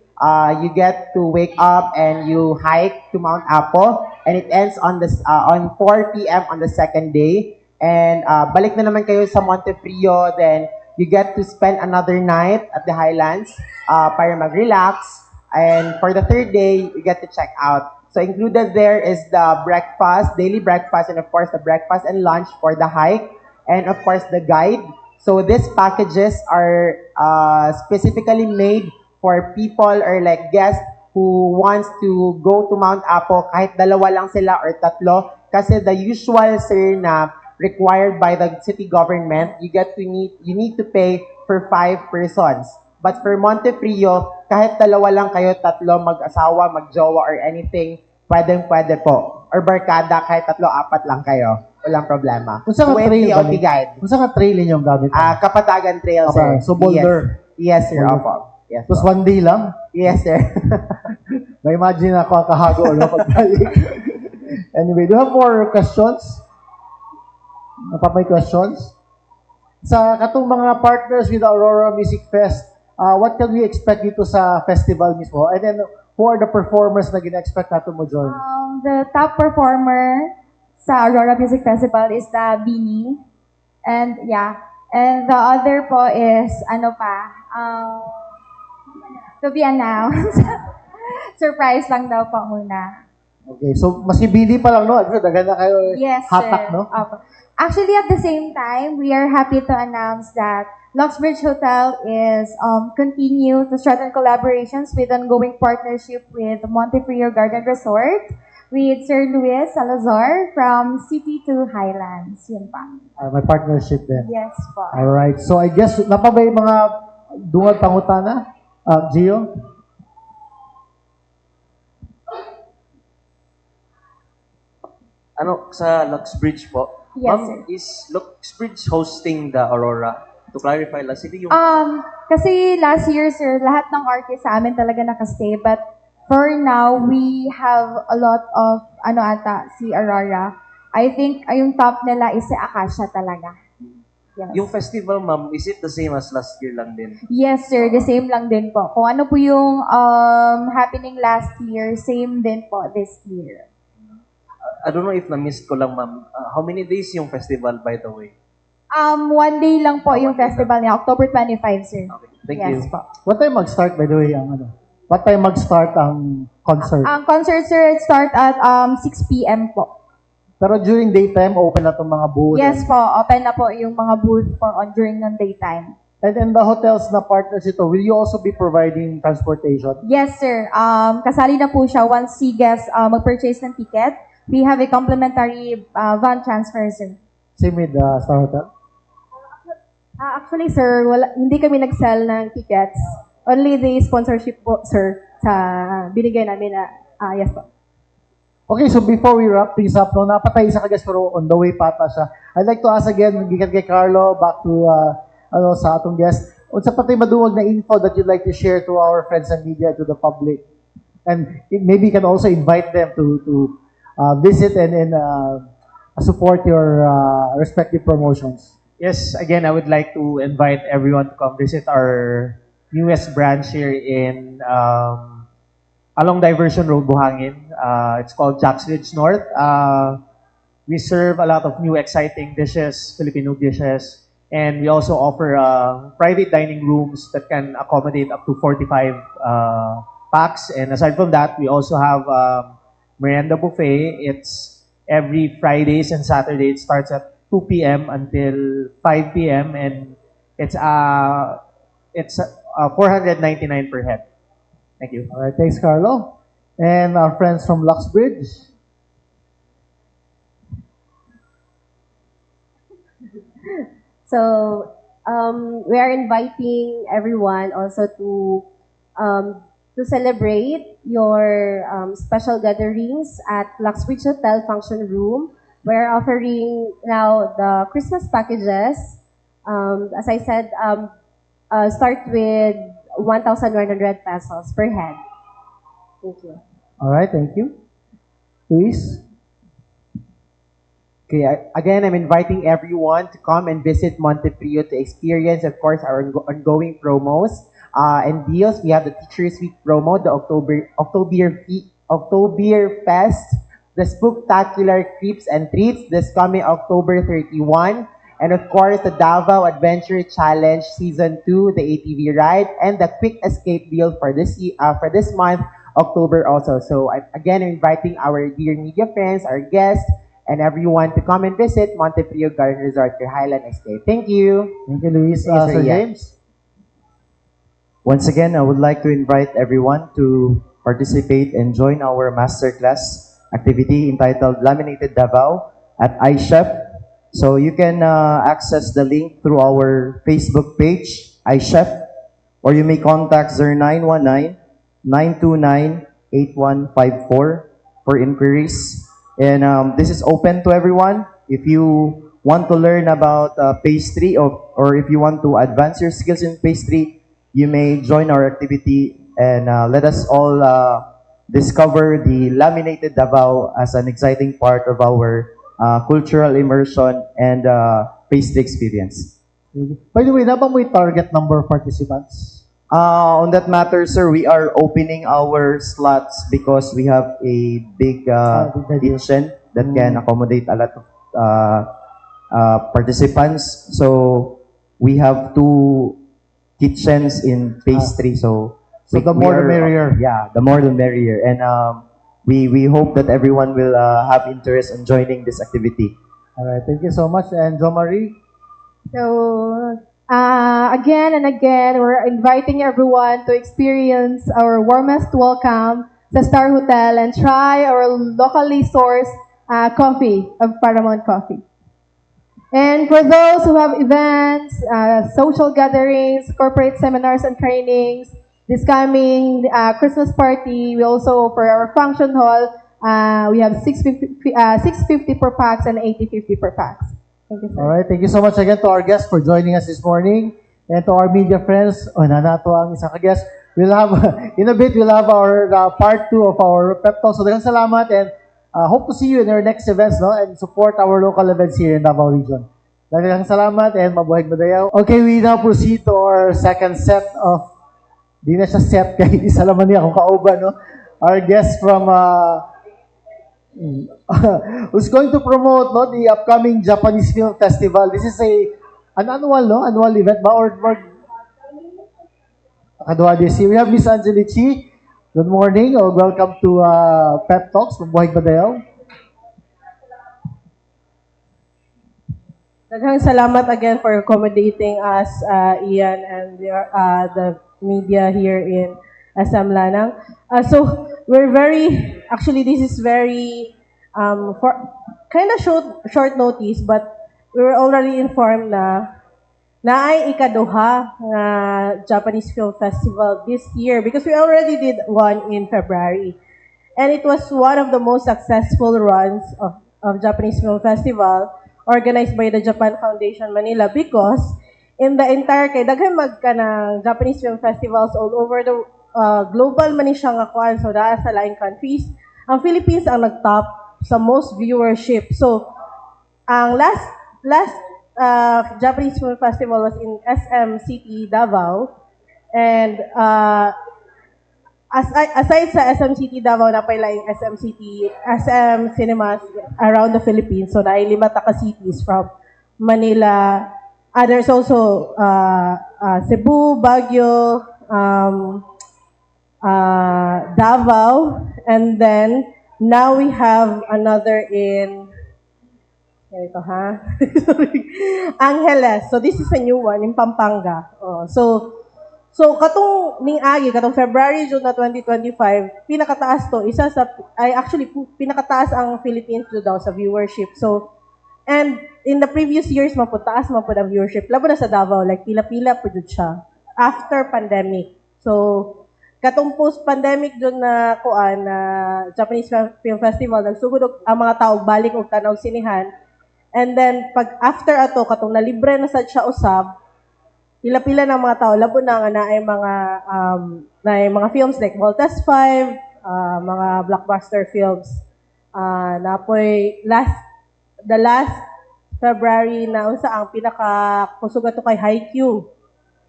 You get to wake up and you hike to Mount Apo, and it ends on 4 p.m. on the second day. And balik na naman kayo sa Montefrio, then you get to spend another night at the Highlands para mag-relax. And for the third day, you get to check out. So included there is the breakfast, daily breakfast, and of course the breakfast and lunch for the hike, and of course the guide. So these packages are specifically made for people or like guests who wants to go to Mount Apo kahit dalawa lang sila or tatlo. Kasi the usual, sir, na required by the city government, you need to pay for 5 persons. But for Montefrio, kahit dalawa lang kayo, tatlo, mag-asawa, mag-jowa, or anything, pwede po. Or barkada, kahit tatlo, 4 lang kayo. Walang problema. Kung saan ka trail OFD guide. Kung saan ka trail yung gamit? Kapatagan Trail, Okay, sir. so Boulder. Yes, sir. Boulder. Opo. Yes, Tapos po. 1 day lang? Yes, sir. May imagine ako kahago ulo pagbalik. Anyway, do you have more questions? May questions? Sa katong mga partners with Aurora Music Fest, what can we expect dito sa festival mismo? And then, who are the performers na gina-expect natin mo join? The top performer sa Aurora Music Festival is the Beanie. And yeah, and the other po is, to be announced. Surprise lang daw po muna. Okay, so maski BD pa lang, no? Dagan na kayo Yes, hatak, sir. no? Opo. Actually, at the same time, we are happy to announce that Luxbridge Hotel is continue to strengthen collaborations with ongoing partnership with Montefrio Garden Resort with Sir Luis Salazar from City to Highlands. Yun pa. May partnership din. Yes po. Alright, so I guess, napabay mga dungag pangutana? Gio? Sa Luxbridge po? Yes, Ma'am, sir. is Luxbridge hosting the Aurora? To clarify lang, sino yung... Kasi last year, sir, lahat ng artists sa amin talaga nakastay. But for now, we have a lot of, si Aurora. I think, yung top nila is si Akasha talaga. Yes. Yung festival, ma'am, is it the same as last year lang din? Yes, sir. The same lang din po. Kung ano po yung happening last year, same din po this year. I don't know if na-miss ko lang, ma'am. How many days yung festival, by the way? 1 day lang po yung festival niya, October 25, sir. Okay, thank Yes you. po. What time mag-start, by the way, What time mag-start ang concert? Ang concert, sir, it start at 6 p.m. po. Pero during daytime, open na itong mga booth. Yes po, open na po yung mga booth po during ng daytime. And then the hotels na partners ito, will you also be providing transportation? Yes, sir. Kasali na po siya once si guest mag-purchase ng ticket. We have a complimentary van transfer, sir. Same with Star Hotel? Actually, sir, hindi kami nag-sell ng tickets. Only the sponsorship po, sir, sa binigay namin na, yes po. Okay, so before we wrap things up, no, napatay isa ka guys, pero on the way pata siya. I'd like to ask again, gikan kay Carlo, back to sa atong guest. Unsa patay maduwag na info that you'd like to share to our friends and media, to the public? And maybe you can also invite them to visit and support your respective promotions. Yes, again, I would like to invite everyone to come visit our newest branch here in along Diversion Road, Buhangin. It's called Jack's Ridge North. We serve a lot of new exciting dishes, Filipino dishes, and we also offer private dining rooms that can accommodate up to 45 packs. And aside from that, we also have merienda buffet. It's every Fridays and Saturday. It starts at 2 p.m. until 5 p.m. and it's 499 per head. Thank you. All right, thanks, Carlo. And our friends from Luxbridge. So, we are inviting everyone also to celebrate your special gatherings at Luxbridge Hotel Function Room. We're offering now the Christmas packages. As I said, start with 1,100 pesos per head. Thank you. All right, thank you. Luis? Okay, again, I'm inviting everyone to come and visit Montefrio to experience, of course, our ongoing promos and deals. We have the Teachers Week promo, the October Fest, the Spooktacular Creeps and Treats this coming October 31, and of course the Davao Adventure Challenge Season 2, the ATV ride, and the Quick Escape deal for this month, October also. So again, I'm inviting our dear media friends, our guests, and everyone to come and visit Montefrio Garden Resort, your Highland Escape. Thank you. Thank you, Luis. Yes, Sir sir, yeah. James? Once again, I would like to invite everyone to participate and join our masterclass activity entitled Laminated Davao at iChef. So you can access the link through our Facebook page, iChef, or you may contact 0919-929-8154 for inquiries. And this is open to everyone. If you want to learn about pastry or if you want to advance your skills in pastry, you may join our activity and let us all discover the Laminated Davao as an exciting part of our cultural immersion and pastry experience. By the way, dapat mo target number of participants? On that matter, sir, we are opening our slots because we have a big big kitchen that can accommodate a lot of participants. So we have 2 kitchens in pastry. So the more the merrier. Yeah, the more the merrier. And we hope that everyone will have interest in joining this activity. All right, thank you so much. And Jo Marie? So, again and again, we're inviting everyone to experience our warmest welcome sa Star Hotel and try our locally sourced coffee of Paramount Coffee. And for those who have events, social gatherings, corporate seminars and trainings, this coming Christmas party, we also, for our function hall, we have 650 per pax and 80-50 per pax. Thank you, sir. All right, thank you so much again to our guests for joining us this morning. And to our media friends, nanato ang isa ka guest. We'll have, in a bit, we'll have our part 2 of our pep talk. So, daghang salamat and hope to see you in our next events, no? And support our local events here in Davao Region. Daghang salamat and mabuhay madayaw. Okay, we now proceed to our second set of, di na siya set kay isa naman niya kung kauban, no? Our guest from who's going to promote the upcoming Japanese Film Festival. This is an annual event ba or Kadwa this year. We have Miss Angelici. Good morning or welcome to Pep Talks from Buhay Badayaw. Daghang salamat again for accommodating us, Ian, and the media here in SM Lanang. So we're actually this is very for kind of short notice, but we were already informed na ay ikaduha nga Japanese Film Festival this year because we already did one in February. And it was one of the most successful runs of Japanese Film Festival organized by the Japan Foundation Manila because in the entire daghan ng Japanese Film Festivals all over the global man siya nga kuan so dahil sa laing countries ang Philippines ang nagtop sa most viewership. So ang last Japanese Film Festival was in SM City, Davao. And aside sa SM City, Davao, napay laing SM cinemas around the Philippines. So, naay 5 cities from Manila. There's also Cebu, Baguio, Davao. And then, now we have another in ito sorry. Angeles. So this is a new one in Pampanga. So katong February June na 2025, pinakataas to pinakataas ang Philippines do daw sa viewership. So and in the previous years maputaas man pud ang viewership labo na sa Davao like pila-pila pud siya after pandemic. So katong post-pandemic jud na kuan na Japanese Film Festival nagsugod ang mga tao balik og tanaw sinihan. And then, pag after ato, katong nalibre na sad siya usab, pila-pila ng mga tao, labo na nga na ay mga films like Voltes 5, mga blockbuster films. The last February na unsa ang pinaka-kusog ato kay Haikyuu,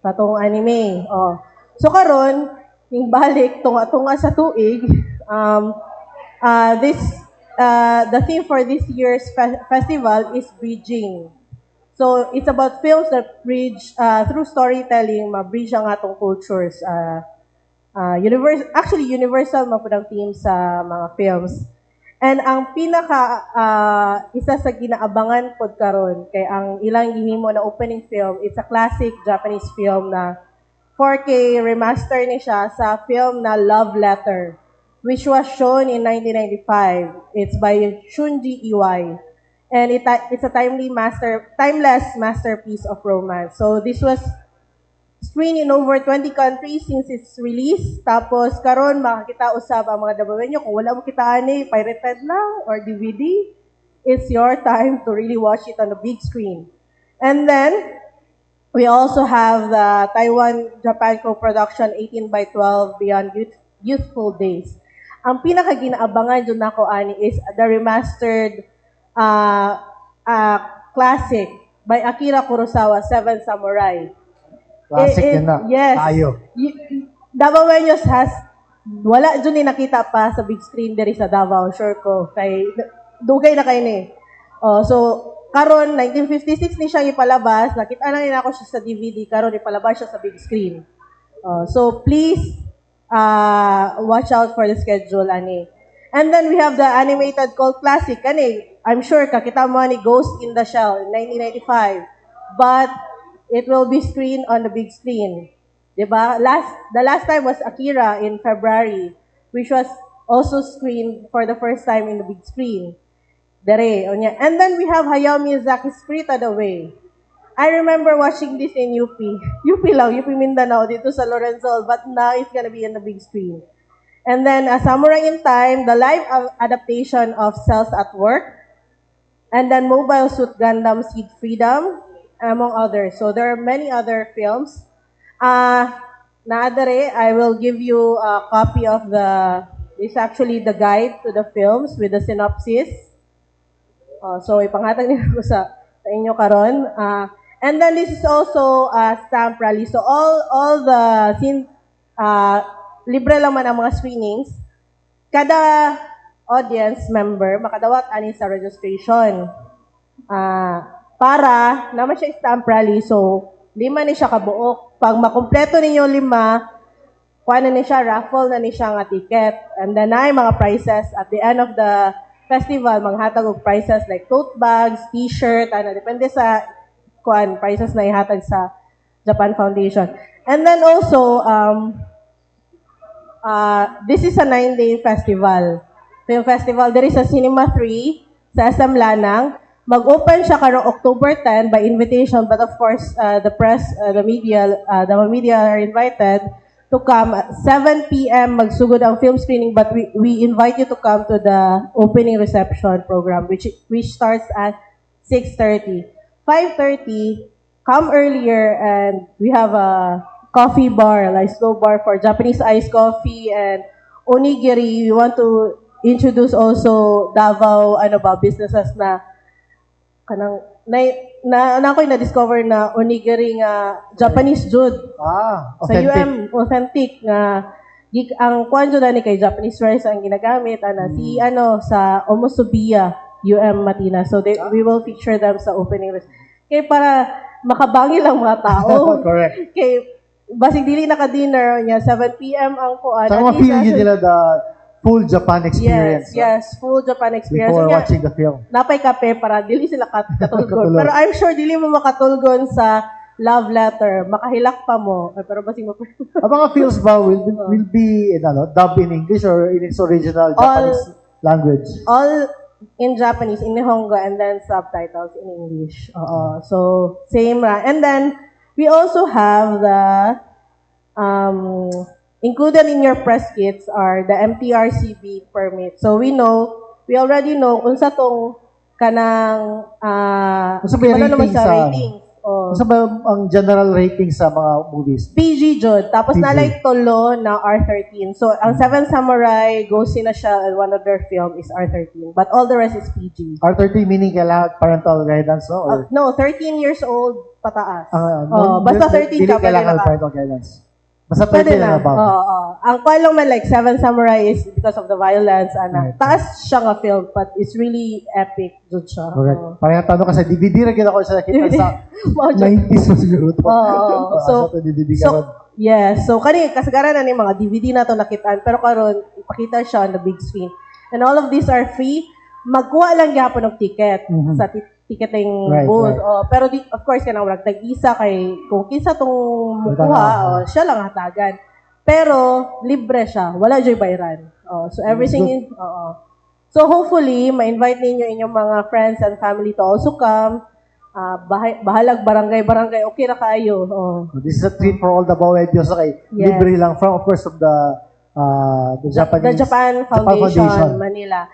katong anime. So karon ning balik tunga sa tuig, the theme for this year's festival is bridging. So it's about films that bridge through storytelling, ma-bridge ang atong cultures. Universal man po ang theme sa mga films. And ang pinaka isa sa ginaabangan pod karon kay ang ilang gihimo na opening film, it's a classic Japanese film na 4K remaster ni siya sa film na Love Letter, which was shown in 1995. It's by Shunji Iwai. And it's a timeless masterpiece of romance. So this was screened in over 20 countries since its release. Tapos karon makakita usab ang mga dabawenyo kung wala mo kita ani pirated lang or DVD. It's your time to really watch it on the big screen. And then we also have the Taiwan-Japan co-production 18/12 Beyond Youthful Days. Ang pinaka ginaabangan dun nako ani is the remastered classic by Akira Kurosawa, Seven Samurai. Classic din na. Yes. Tayo. Davao Venues has, wala dyan ni nakita pa sa big screen diri sa Davao, sure ko. Kay, dugay na kayo ni. So, karon 1956 ni siya ipalabas, nakita na nila ako siya sa DVD, karon ipalabas siya sa big screen. So, please, watch out for the schedule, ani. And then we have the animated cult classic, ani. I'm sure kakita mo ni Ghost in the Shell in 1995. But, it will be screened on the big screen. Diba? The last time was Akira in February, which was also screened for the first time in the big screen. Dere, onya. And then we have Hayao Miyazaki's Spirited Away. I remember watching this in UP. UP lang, UP Mindanao, dito sa Lorenzol, but now it's gonna be in the big screen. And then, Samurai in Time, the live adaptation of Cells at Work, and then Mobile Suit Gundam Seed Freedom, among others. So there are many other films. Naadare, I will give you a copy of it's actually the guide to the films with the synopsis. So ipanghatag niyo ko sa inyo karon. And then this is also a stamp rally. So all the libre lang man ang mga screenings. Kada audience member makadawat ani sa registration. Para naman siya stamp rally. So, 5 ni siya kabuok. Pag makumpleto ninyo 5, kuha na ni siya, raffle na ni siya nga ticket. And then ay mga prizes at the end of the festival, manghatag og prizes like tote bags, t-shirt, depende sa prizes na ihatag sa Japan Foundation. And then also, this is a 9-day festival. Film festival, there is a Cinema 3 sa SM Lanang. Mag-open siya karong October 10 by invitation, but of course, the press, the media are invited to come at 7 p.m. Magsugod ang film screening, but we invite you to come to the opening reception program, which starts at 6:30. 5:30, come earlier, and we have a coffee bar, like slow bar for Japanese iced coffee and onigiri. We want to introduce also Davao businesses na kanang na ko'y na-discover na onigiri nga Japanese jud. Sa Authentic. UM, authentic nga ang kwan jud ni kay Japanese rice ang ginagamit si sa Omosubiya UM Matina. So we will feature them sa opening. Kay para makabangi lang mga tao. Correct. Kay basig dili naka-dinner niya 7 p.m. ang kuan. Saka ma-feel yun nila the full Japan experience. Yes, full Japan experience. Before So, watching the film. napay kape para dili sila katulgon. Katulog. Pero I'm sure dili mo makatulgon sa love letter. Makahilak pa mo. Ay, pero basig mo. Ang mga films ba will be dubbed in English or in its original Japanese language? All in Japanese, in Nihongo, and then subtitles in English. So, same. And then, we also have the included in your press kits are the MTRCB permit. So we already know unsa tong kanang Unsa ba yung rating sa ratings. Unsa ba ang general rating sa mga movies? PG jud. Tapos PG. nalay tulo na R13. So ang Seven Samurai, Ghost in a Shell, and one of their film is R13. But all the rest is PG. R30 meaning kailangan parental guidance, no? Or, No, 13 years old pataas. no, basta 13 dili ka pwede kailangan naka. parental guidance. Basta Pwede 13 na. and above. Oo. Ang kwan lang man like Seven Samurai is because of the violence. Right. Taas siya nga film, but it's really epic. Jud siya. Correct. Oo. Parang tanong ka sa DVD rin kita ko sa nakita sa Mao jud. 90s mo siguro to. Oo. So, Sa DVD ka so, ron. yes. So, kani, kasagaran na ni mga DVD na to nakitaan. Pero karon ipakita siya on the big screen. And all of these are free. Magkuha lang gyapon og ticket sa ticketing Right, booth. right. Oh, pero of course kanang wala tag-isa kay kung kinsa tong mukuha, siya lang hatagan. Pero libre siya, wala joy bayaran. Oh, so everything is So hopefully ma-invite ninyo inyong mga friends and family to also come. Bahalag barangay okay ra kaayo. Oh. This is a treat for all the Bawedios. Okay, Yes. libre lang from, of course, from the Japanese, The Japan Foundation, Manila.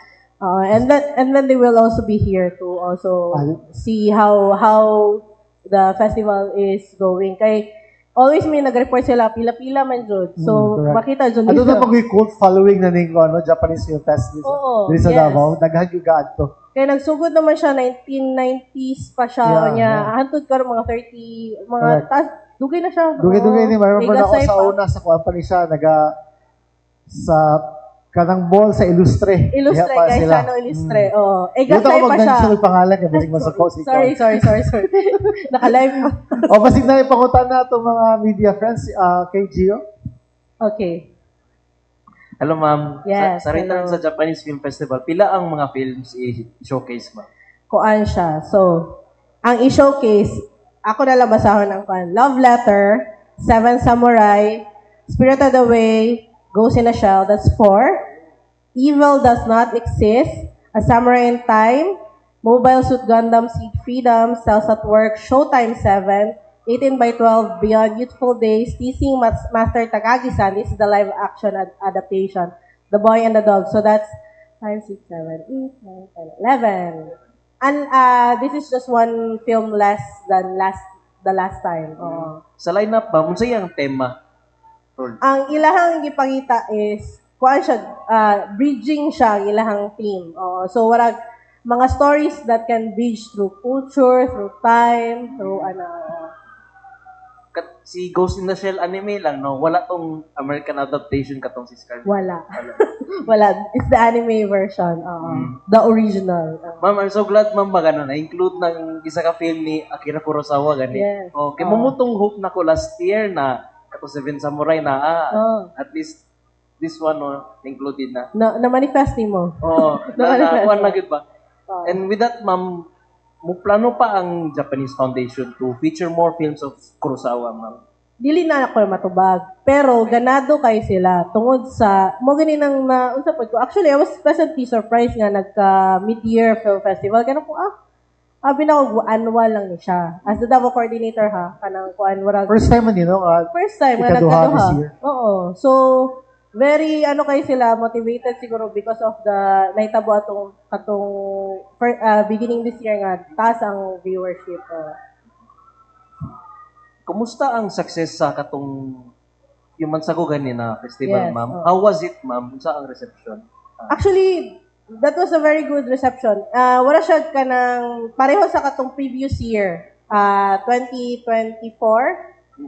And then they will also be here to also see how the festival is going. Kay always may nag-report sila pila-pila man jud. So correct. makita jud Ano na nila. pag cult following na ning Japanese Film Fest Oo, dito sa yes. Davao, naghagyugaan to. Kaya nagsugod naman siya 1990s pa siya Yeah, niya. yeah. Hantod karon mga 30 mga Correct. dugay na siya. Dugay-dugay ni remember May na ako gasay sa pa. una sa kuan pa ni siya sa kanang mall sa Ilustre. Ilustre Diha pa guys, sila. siya no Ilustre. Oo. Dito Gasay ako pa siya. mag-mention ng pangalan kay basig masako si Sorry. Naka-live pa. O basig na ipangutan na itong mga media friends kay Gio. Okay. Hello, ma'am. Yes, Sa return hello. sa Japanese Film Festival, pila ang mga films i-showcase, ma'am? Kuan siya. So, ang i-showcase, ako na lang basahon ang kuan. Love Letter, Seven Samurai, Spirited Away, Ghost in a Shell, that's 4. Evil Does Not Exist, A Samurai in Time, Mobile Suit Gundam Seed Freedom, Cells at Work, Showtime 7, 18 by 12, Beyond Youthful Days, Teasing Master Takagi-san, this is the live action adaptation, The Boy and the Dog. So that's 5, 6, 7, 8, 9, 10, 11. And this is just one film less than the last time. Oo. Sa lineup, ma'am, unsay ang tema? Ang ilahang gipangita is kuan siya bridging siya ang ilahang theme. So warag mga stories that can bridge through culture, through time, through Si Ghost in the Shell anime lang, no? Wala tong American adaptation katong si Scarlett. wala. Wala. It's the anime version. The original. Ma'am, I'm so glad, ma'am, na-include ng isa ka film ni Akira Kurosawa, gani. Yes. Okay, mamutong hope na ko last year na kato Seven Samurai na, at least this one, included na. Na manifest mo. Oo, Na-manifest. na good ba? And with that, ma'am, plano pa ang Japanese Foundation to feature more films of Kurosawa, ma'am. Dili na ako matubag. Pero ganado kay sila tungod sa mo gani nang naunsa pod ko. Actually, I was pleasantly surprised nga nagka mid-year film festival kana ko abi na ko annual lang ni siya. As the Davao coordinator ha kanang kuan warag First time man yun, no? first time nga ikaduha nagkaduha. this year. Oo. So very kay sila motivated siguro because of the naitabo atong beginning this year nga taas ang viewership. Kumusta ang success sa katong yung Mansagugan ni na festival, Yes, ma'am? oo. How was it, ma'am? Sa ang reception? Actually, that was a very good reception. Wala siya kanang pareho sa katong previous year, 2024,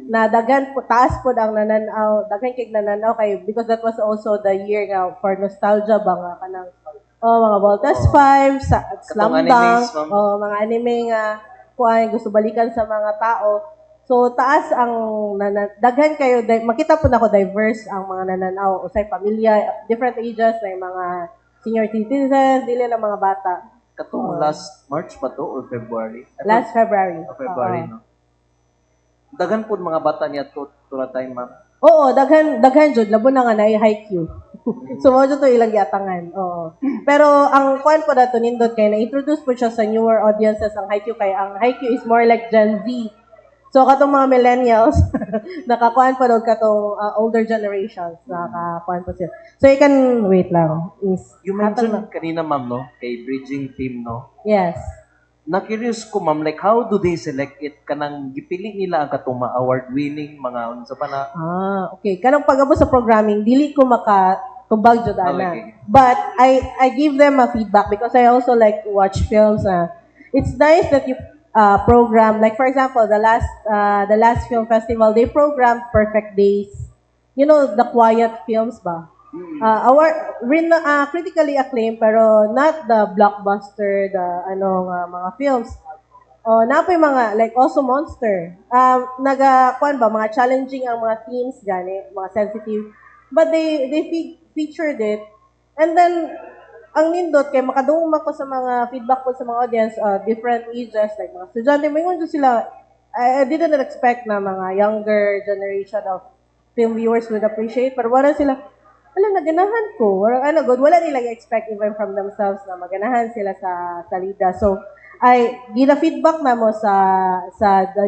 na daghan po taas po ang nananaw, daghan kay nananaw kay because that was also the year nga for nostalgia ba nga kanang mga Voltes 5, Slam Katong Dunk, animes, ma'am. mga anime nga kuan gusto balikan sa mga tao. So taas ang daghan kayo makita po nako diverse ang mga nananaw usay pamilya, different ages, may mga senior citizens, dili lang mga bata. Katong last March pa to or February? Last February. February, no? Daghan po mga bata niya to time, ma'am. Oo, daghan jud labo na nga na Haikyuu. So mo to ilang giatangan. Oo. Pero ang kuan po dato nindot kay na-introduce po siya sa newer audiences ang Haikyuu kay ang Haikyuu is more like Gen Z. So katong mga millennials nakakuan pa daw katong older generations nakakuan pa sila. So you can wait lang. You mentioned kanina, ma'am, no? Kay bridging team, no? Yes. Na-curious ko, ma'am, like how do they select it? Kanang gipili nila ang katong award-winning mga unsa pa na Okay. Kanang pag-abot sa programming, dili ko tubag jud ana. Okay. But I give them a feedback because I also like to watch films. It's nice that you program, like for example, the last film festival, they programmed Perfect Days the quiet films ba? Critically acclaimed pero not the blockbuster, the mga films. Napoy mga like also Monster. Kuan ba mga challenging ang mga themes gani, mga sensitive. But they featured it. And then ang nindot kay makadungog ko sa mga feedback ko sa mga audience, different ages like mga estudyante, mayroon sila. I didn't expect na mga younger generation of film viewers would appreciate, pero wala sila, wala, naganahan ko. Wala nilang expect even from themselves na maganahan sila sa salida. So, gina feedback na mo sa the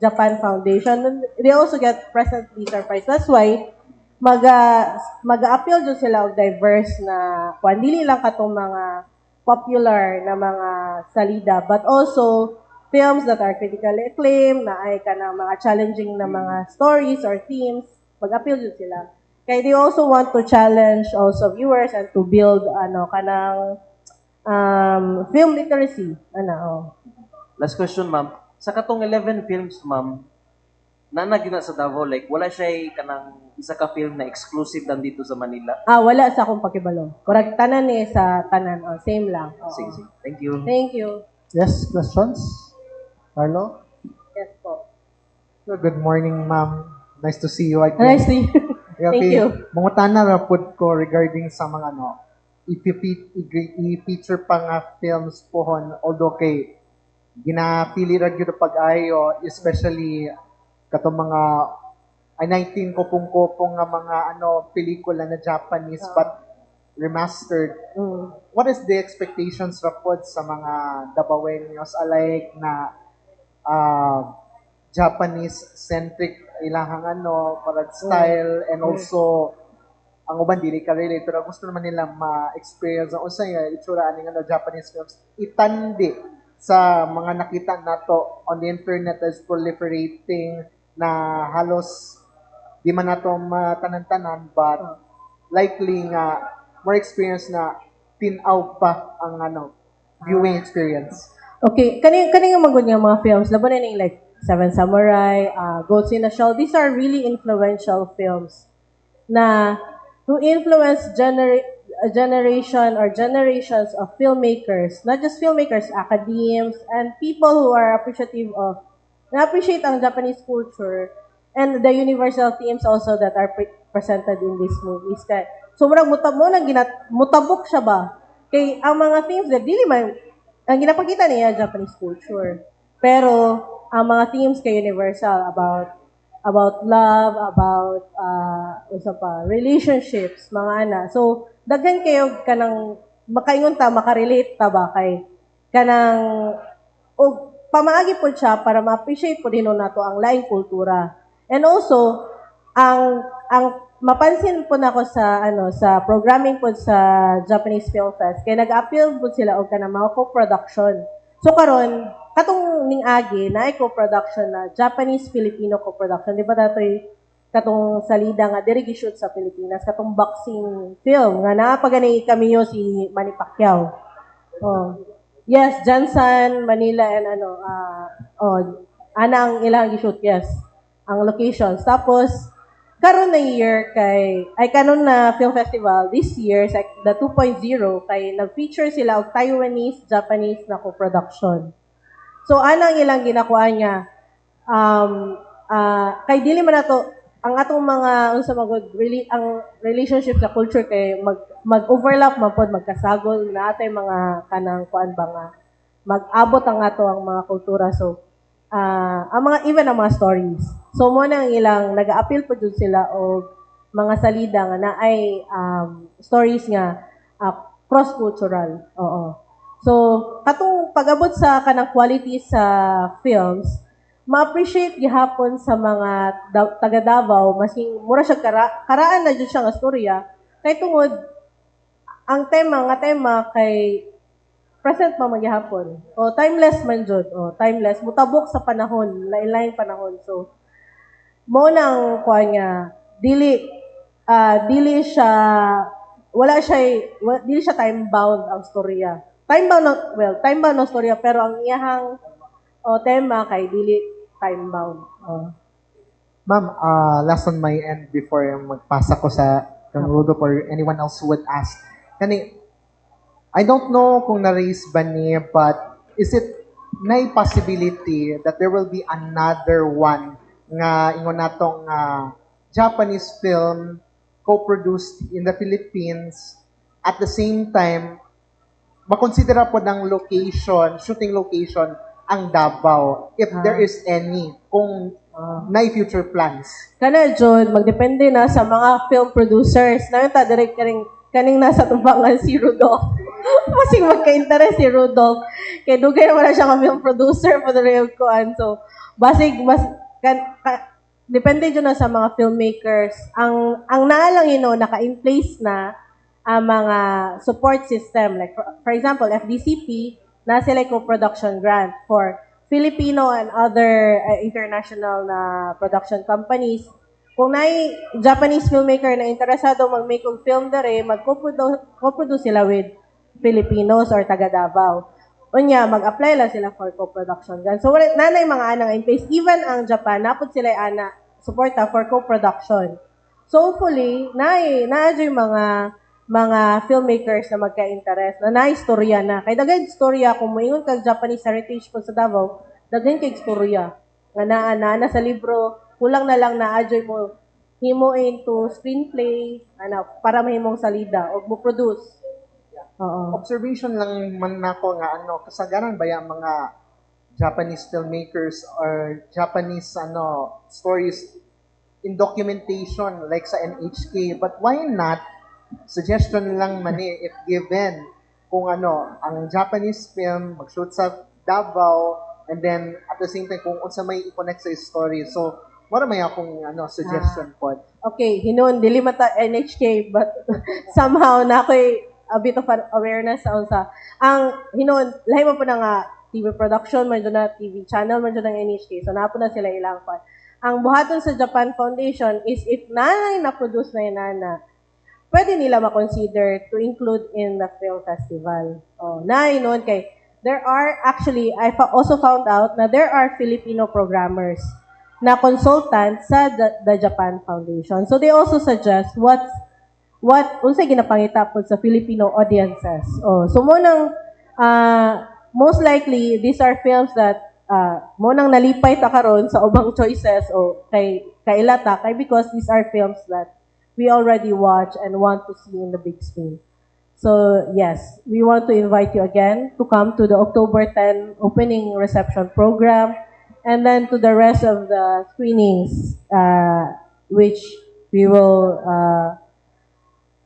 Japan Foundation. And they also get pleasantly surprised. That's why, mag-appeal dyan sila og diverse na, kung dili lang katong mga popular na mga salida, but also, films that are critically acclaimed, na ay kanang mga challenging na mga stories or themes, mag-appeal dyan sila. Kaya they also want to challenge also viewers and to build kanang film literacy. Last question, ma'am. Sa katong 11 films, ma'am, nanagina sa Davao, like, wala siya kanang isa ka film na exclusive lang dito sa Manila? Wala sa akong pakibalo. Correct, tanan sa tanan. Same lang. Sige. Thank you. Thank you. Yes, questions? Carlo? Yes po. Good morning, ma'am. Nice to see you again. Nice to you. Thank you. Mangutana ra pud ko regarding sa mga i-feature pa nga films pohon, although kay ginapili ra gyud pag-ayo, especially katong mga 19 kopong-kopong nga mga pelikula na Japanese but remastered. What is the expectations ra pod sa mga Dabaweños alike na Japanese-centric ilahang parang style and also ang uban dili ka relate pero gusto naman nila ma-experience ang usay nga itsura aning Japanese films itandi sa mga nakita nato on the internet is proliferating na halos di man nato matanan-tanan but likely nga more experience na tinaw pa ang viewing experience. Okay, kaning nga magud nga mga films laban na ning like Seven Samurai, Ghost in the Shell, these are really influential films na to influence generation or generations of filmmakers, not just filmmakers, academics, and people who are appreciative of, na-appreciate ang Japanese culture and the universal themes also that are presented in these movies. Kaya, so murag mutabok siya ba? Kay ang mga themes that dili man, ang ginapakita niya Japanese culture. Pero, ang mga themes kay universal about love, about relationships, mga ana. So daghan kayo kanang makaingon ta makarelate ta ba kay kanang pamaagi po siya para ma-appreciate po din nato ang laing kultura. And also ang mapansin po nako sa programming po sa Japanese Film Fest kay nag-appeal po sila og kanang mga co-production. So karon katong ning agi na co-production na Japanese-Filipino co-production, di ba datoy katong salida nga diri gi-shoot sa Pilipinas, katong boxing film nga napagani cameo si Manny Pacquiao. Yes, Jansan, Manila and ana ang ilang gi-shoot, yes. Ang locations. Tapos karon na year kanon na film festival this year sa the 2.0 kay nag-feature sila og Taiwanese Japanese na co-production. So anang ilang ginakuha niya kay dili man nato ang atong mga unsa magud really ang relationship sa culture kay mag-overlap man pod magkasagol na atay mga kanang kuan ba nga mag-abot ang ato ang mga kultura. So ang mga even ang mga stories. So mo nang ilang naga-appeal po jud sila og mga salida nga na ay stories nga cross-cultural. Oo. So, katong pag-abot sa kanang quality sa films, ma-appreciate gihapon sa mga taga Davao, masing mura siya karaan na jud siya nga storya, kay tungod ang tema kay present pa magyapon. Timeless man jud. Timeless mutabok sa panahon, lain-laing panahon. So, mo nang kuan nga dili siya dili siya time bound ang storya. Time bound na storya pero ang iyahang tema kay dili time bound. Ma'am, last on my end before magpasa ko sa kang Rudolph or anyone else who would ask. Kani, I don't know kung na-raise ba niya, but is it na possibility that there will be another one nga ingon natong Japanese film co-produced in the Philippines at the same time makonsidera po ng location, shooting location ang Davao if there is any kung na future plans. Kana John, magdepende na sa mga film producers. Nakita direct kaning nasa tubangan si Rudolph. Masing magka-interest si Rudolph. Kaya dugay naman na siya ka film producer pa rin kuan. So, basig depende dyan na sa mga filmmakers. Ang naalang naka-in place na ang mga support system. Like, for example, FDCP, na sila co-production grant for Filipino and other international na production companies. Kung may Japanese filmmaker na interesado mag-make of film dere, mag-co-produce sila with Filipinos or taga Davao. Unya, mag-apply lang sila for co-production grant. So, nanay mga anang in place. Even ang Japan, napod sila ana suporta for co-production. So, hopefully, na-adyo mga filmmakers na magka-interest, na na-istorya na. Kaya dagay istorya, kung moingon kag Japanese heritage po sa Davao, dagay kay istorya. Nga na sa libro, kulang na lang na-adyo mo himo into screenplay, para mahimong salida, o mo produce. Oo. Observation lang man nako nga kasagaran ba yung mga Japanese filmmakers or Japanese stories in documentation like sa NHK, but why not suggestion lang man if given kung ang Japanese film mag-shoot sa Davao and then at the same time kung unsa may i-connect sa story. So, wala may akong suggestion po. Okay, hinon dili mata NHK but somehow na ako'y a bit of an awareness sa unsa. Ang hinon lahi mo po na nga TV production man na TV channel man ng NHK. So napo na sila ilang pa. Ang buhaton sa Japan Foundation is if nanay na produce na inana, pwede nila ma-consider to include in the film festival. Oh, na hinon kay there are actually also found out na there are Filipino programmers na consultant sa the Japan Foundation. So they also suggest what unsay ginapangita po sa Filipino audiences. Oh, so mo nang most likely these are films that mo nang nalipay ta karon sa ubang choices o kay kailata kay because these are films that we already watch and want to see in the big screen. So, yes, we want to invite you again to come to the October 10 opening reception program and then to the rest of the screenings, which we will,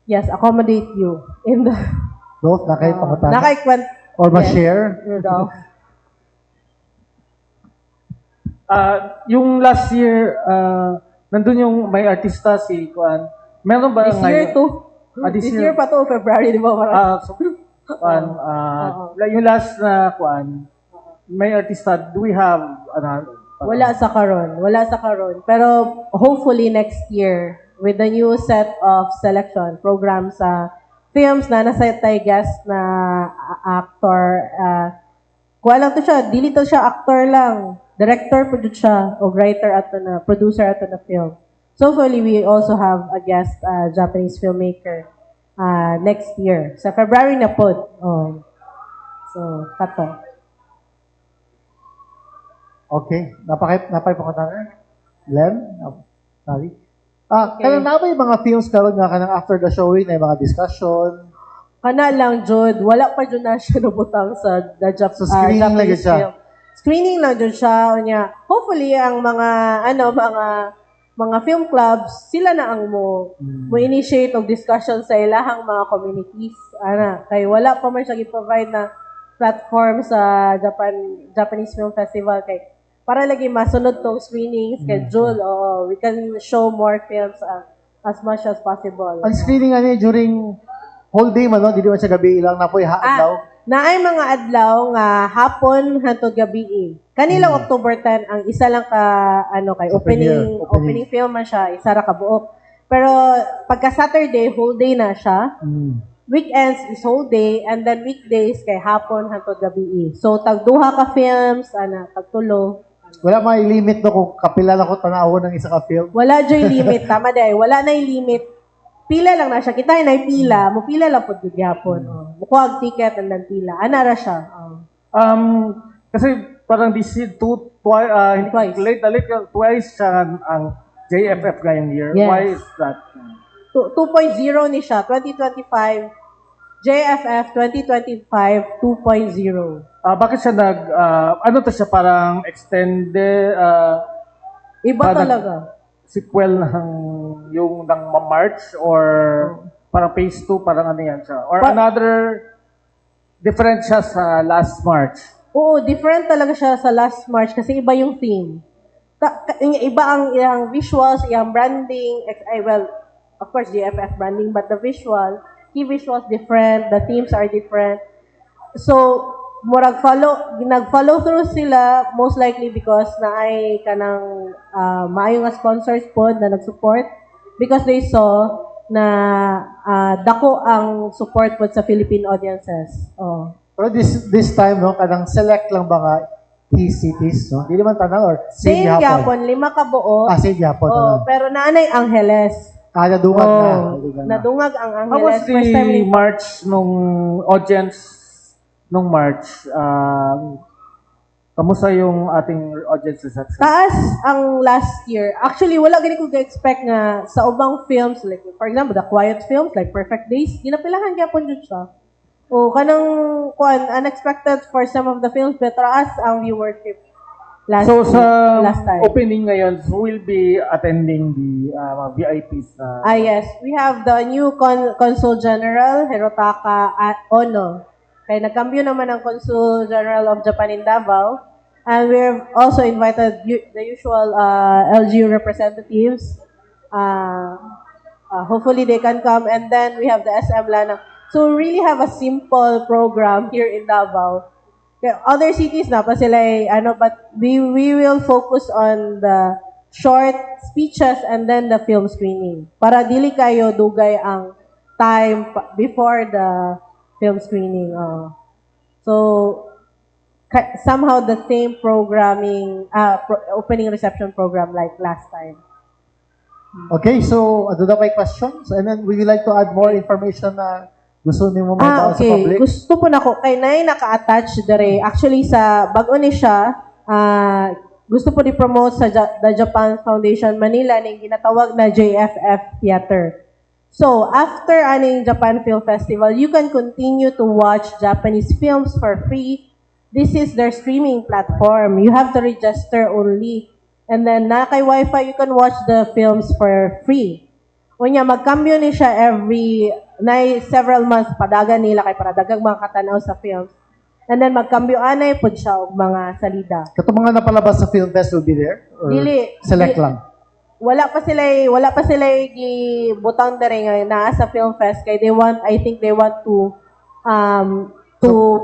accommodate you in the... Both na kayo pangutana? Or yes, ma-share? Rudolph. Yung last year, nandun yung may artista si Kuan. Meron ba This year ngayon? too. This This year? year pa to, February, di ba? Yung last na Kuan, may artista, do we have Wala sa karon. Pero hopefully next year, with the new set of selection programs sa films na nasa tayo guest na actor, kuha lang to siya, dili to siya actor lang, director po siya, o writer ato na, producer ato na film. So hopefully we also have a guest Japanese filmmaker next year. Sa February na po. Oh. So, kato. Okay. Napay pangutana? Len? Sorry. Kaya na ba yung mga films karon nga kanang after the showing na yung mga discussion? Kana lang, Jod. Wala pa dyan na siya nabutang sa So, screening lang Japanese siya? film. Screening lang dyan siya. Hopefully, ang mga film clubs, sila na ang mo initiate og discussion sa ilahang mga communities. Kay wala pa man siya gi-provide na platform sa Japanese Film Festival kay para lagi masunod tong screening schedule. We can show more films as much as possible. Ang screening during whole day man, no? Dili man siya gabi ilang na po adlaw. Naay mga adlaw nga hapon hangtod gabi. Kanilang October 10 ang isa lang ka kay opening film man siya, isa ra ka buok. Pero pagka Saturday whole day na siya. Weekends is whole day and then weekdays kay hapon hangtod gabi. So tag duha ka films tag tulo Wala may limit no kung kapila lang ko tanaw ng isa ka film. Wala joy limit, tama day. Wala na limit. Pila lang na siya. Kita na pila, mo pila lang pud gyud gyapon. Oh. Mukuha ticket and then pila. Ana ra siya. Oh. Kasi parang this year, Twice. twice siya ang JFF ngayong year. Yes. Why is that? 2.0 ni siya, 2025. JFF 2025 2.0. Bakit siya ano to siya, parang extended, Iba parang talaga. sequel ng yung ng March or parang phase 2, parang ano yan siya. Or another, different siya sa last March. Oo, different talaga siya sa last March kasi iba yung theme. Iba ang iyang visuals, iyang branding, well, of course, GFF branding, but the key visuals different, the themes are different. So, nag-follow through sila, most likely because naay kanang maayong nga sponsors po na nag-support because they saw na dako ang support po sa Philippine audiences. Oh. Pero this time no kanang select lang ba nga key cities no? Di naman tanang or Same gyapon, 5 ka buo. Same gyapon. Oh, pero naanay Angeles. Nadungag na. Nadungag ang How was Angeles. First time the ni March nung audience nung March? Kamusta yung ating audience reception? taas ang last year. Actually, wala gani ko ga-expect nga sa ubang films, like for example, the quiet films, like Perfect Days, ginapilahan gyapon jud siya. O kanang unexpected for some of the films, but taas ang viewership last time. Opening ngayon, who will be attending the VIPs? Yes. We have the new Consul General, Hirotaka Ono. Kaya nagkambyo naman ang Consul General of Japan in Davao. And we've also invited the usual LGU representatives. Hopefully they can come. And then we have the SM Lanang. So we really have a simple program here in Davao. Other cities na pa sila but we will focus on the short speeches and then the film screening. Para dili kayo dugay ang time before the film screening. So somehow the same programming, opening reception program like last time. Okay, so ano na may questions? And then would you like to add more information na gusto niyo mo sa public? Gusto po na ko kay nay naka-attach dire. Actually sa bag-o ni siya, gusto po di-promote sa the Japan Foundation Manila ning ginatawag na JFF Theater. So, after aning Japan Film Festival, you can continue to watch Japanese films for free. This is their streaming platform. You have to register only. And then, na kay Wi-Fi, you can watch the films for free. Unya, magkambyo ni siya several months, padagan nila kay para dagang mga katanaw sa films. And then, magkambyo anay po siya og mga salida. Kato mga napalabas sa Film Fest will be there? Or Dili. select lang? Wala pa sila gibutang dere nga naa sa Film Fest kay I think they want to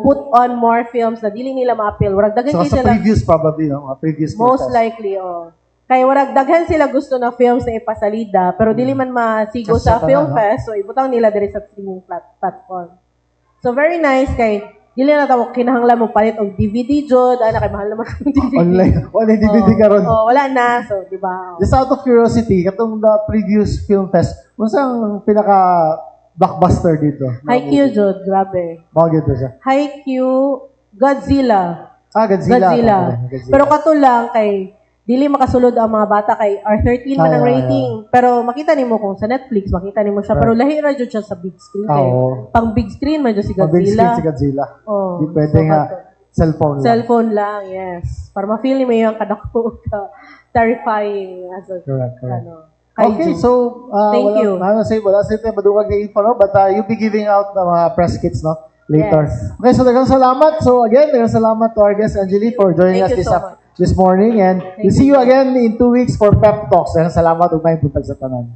put on more films na dili nila ma-appeal. Warag daghan So sa sila previews probably, no? Previous Film most Fest. likely kay warag daghan sila gusto na films na ipasalida pero dili man masigo Just sa sa Film tanan, Fest so ibutang nila diri sa streaming platform. So very nice kay dili na tawag kinahanglan mo palit og DVD jud ana kay mahal naman ang DVD. Online DVD karon. Wala na so di ba? Just out of curiosity, katong the previous Film Fest, unsang pinaka blockbuster dito? Haikyuu jud, grabe. Mao gito siya. Haikyuu, Godzilla. Godzilla. Pero kato lang kay dili makasulod ang mga bata kay R13 man ang rating. Pero makita nimo kung sa Netflix, makita nimo siya. Pero lahi ra jud siya sa big screen kay. Pang big screen man jud si Godzilla. Big screen si Godzilla. Oh. Di pwede nga cellphone lang. Cellphone lang, yes. Para ma-feel nimo yung kadako ka terrifying as a Correct. kaiju. Okay, so Thank you. Wala sa tayo madungag na info, no? But you'll be giving out the mga press kits, no? Later. Yes. Okay, so daghang salamat. So again, daghang salamat to our guest Angeli for joining Thank us you so much. this morning, and we'll see you again in 2 weeks for Pep Talks. Daghang salamat ug may buntag sa tanan.